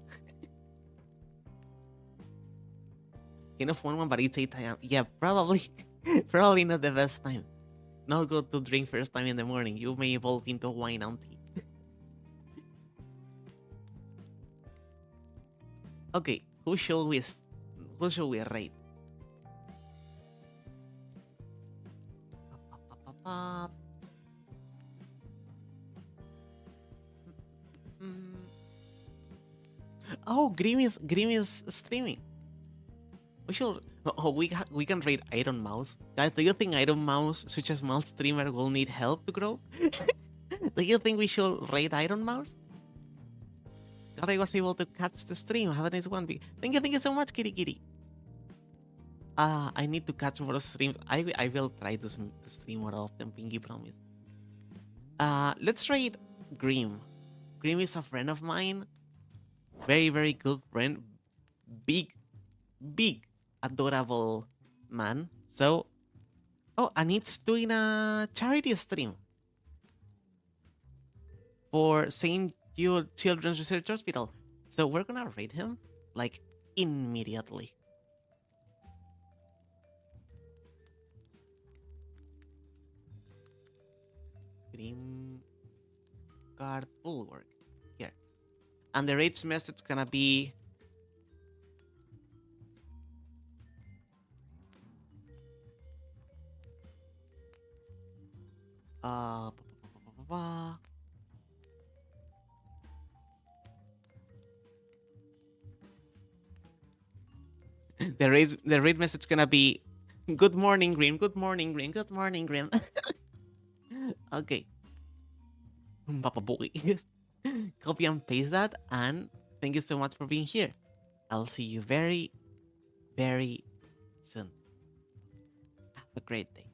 Kind of fun one, but it's 8 a.m. Yeah, probably, probably not the best time. Not good to drink first time in the morning. You may evolve into wine auntie. Okay, who should we rate? Oh, Grim is streaming. We should. Oh, we can rate Iron Mouse. Guys, do you think Iron Mouse, such a small streamer, will need help to grow? Do you think we should rate Iron Mouse? Glad I was able to catch the stream. Have a nice one. Thank you so much, Kitty Kitty. I need to catch more streams. I will try to stream more often, Pinky promise. Let's rate Grim. Grim is a friend of mine. Very, very good friend. Big, big, adorable man. So, oh, and it's doing a charity stream for St. Jude Children's Research Hospital. So we're gonna rate him like immediately. Grim card bulwark here, and the rates message gonna be uh the rate message gonna be good morning Grim, good morning Grim, good morning Grim. Okay. Papa boy. Copy and paste that, and thank you so much for being here. I'll see you very, very soon. Have a great day.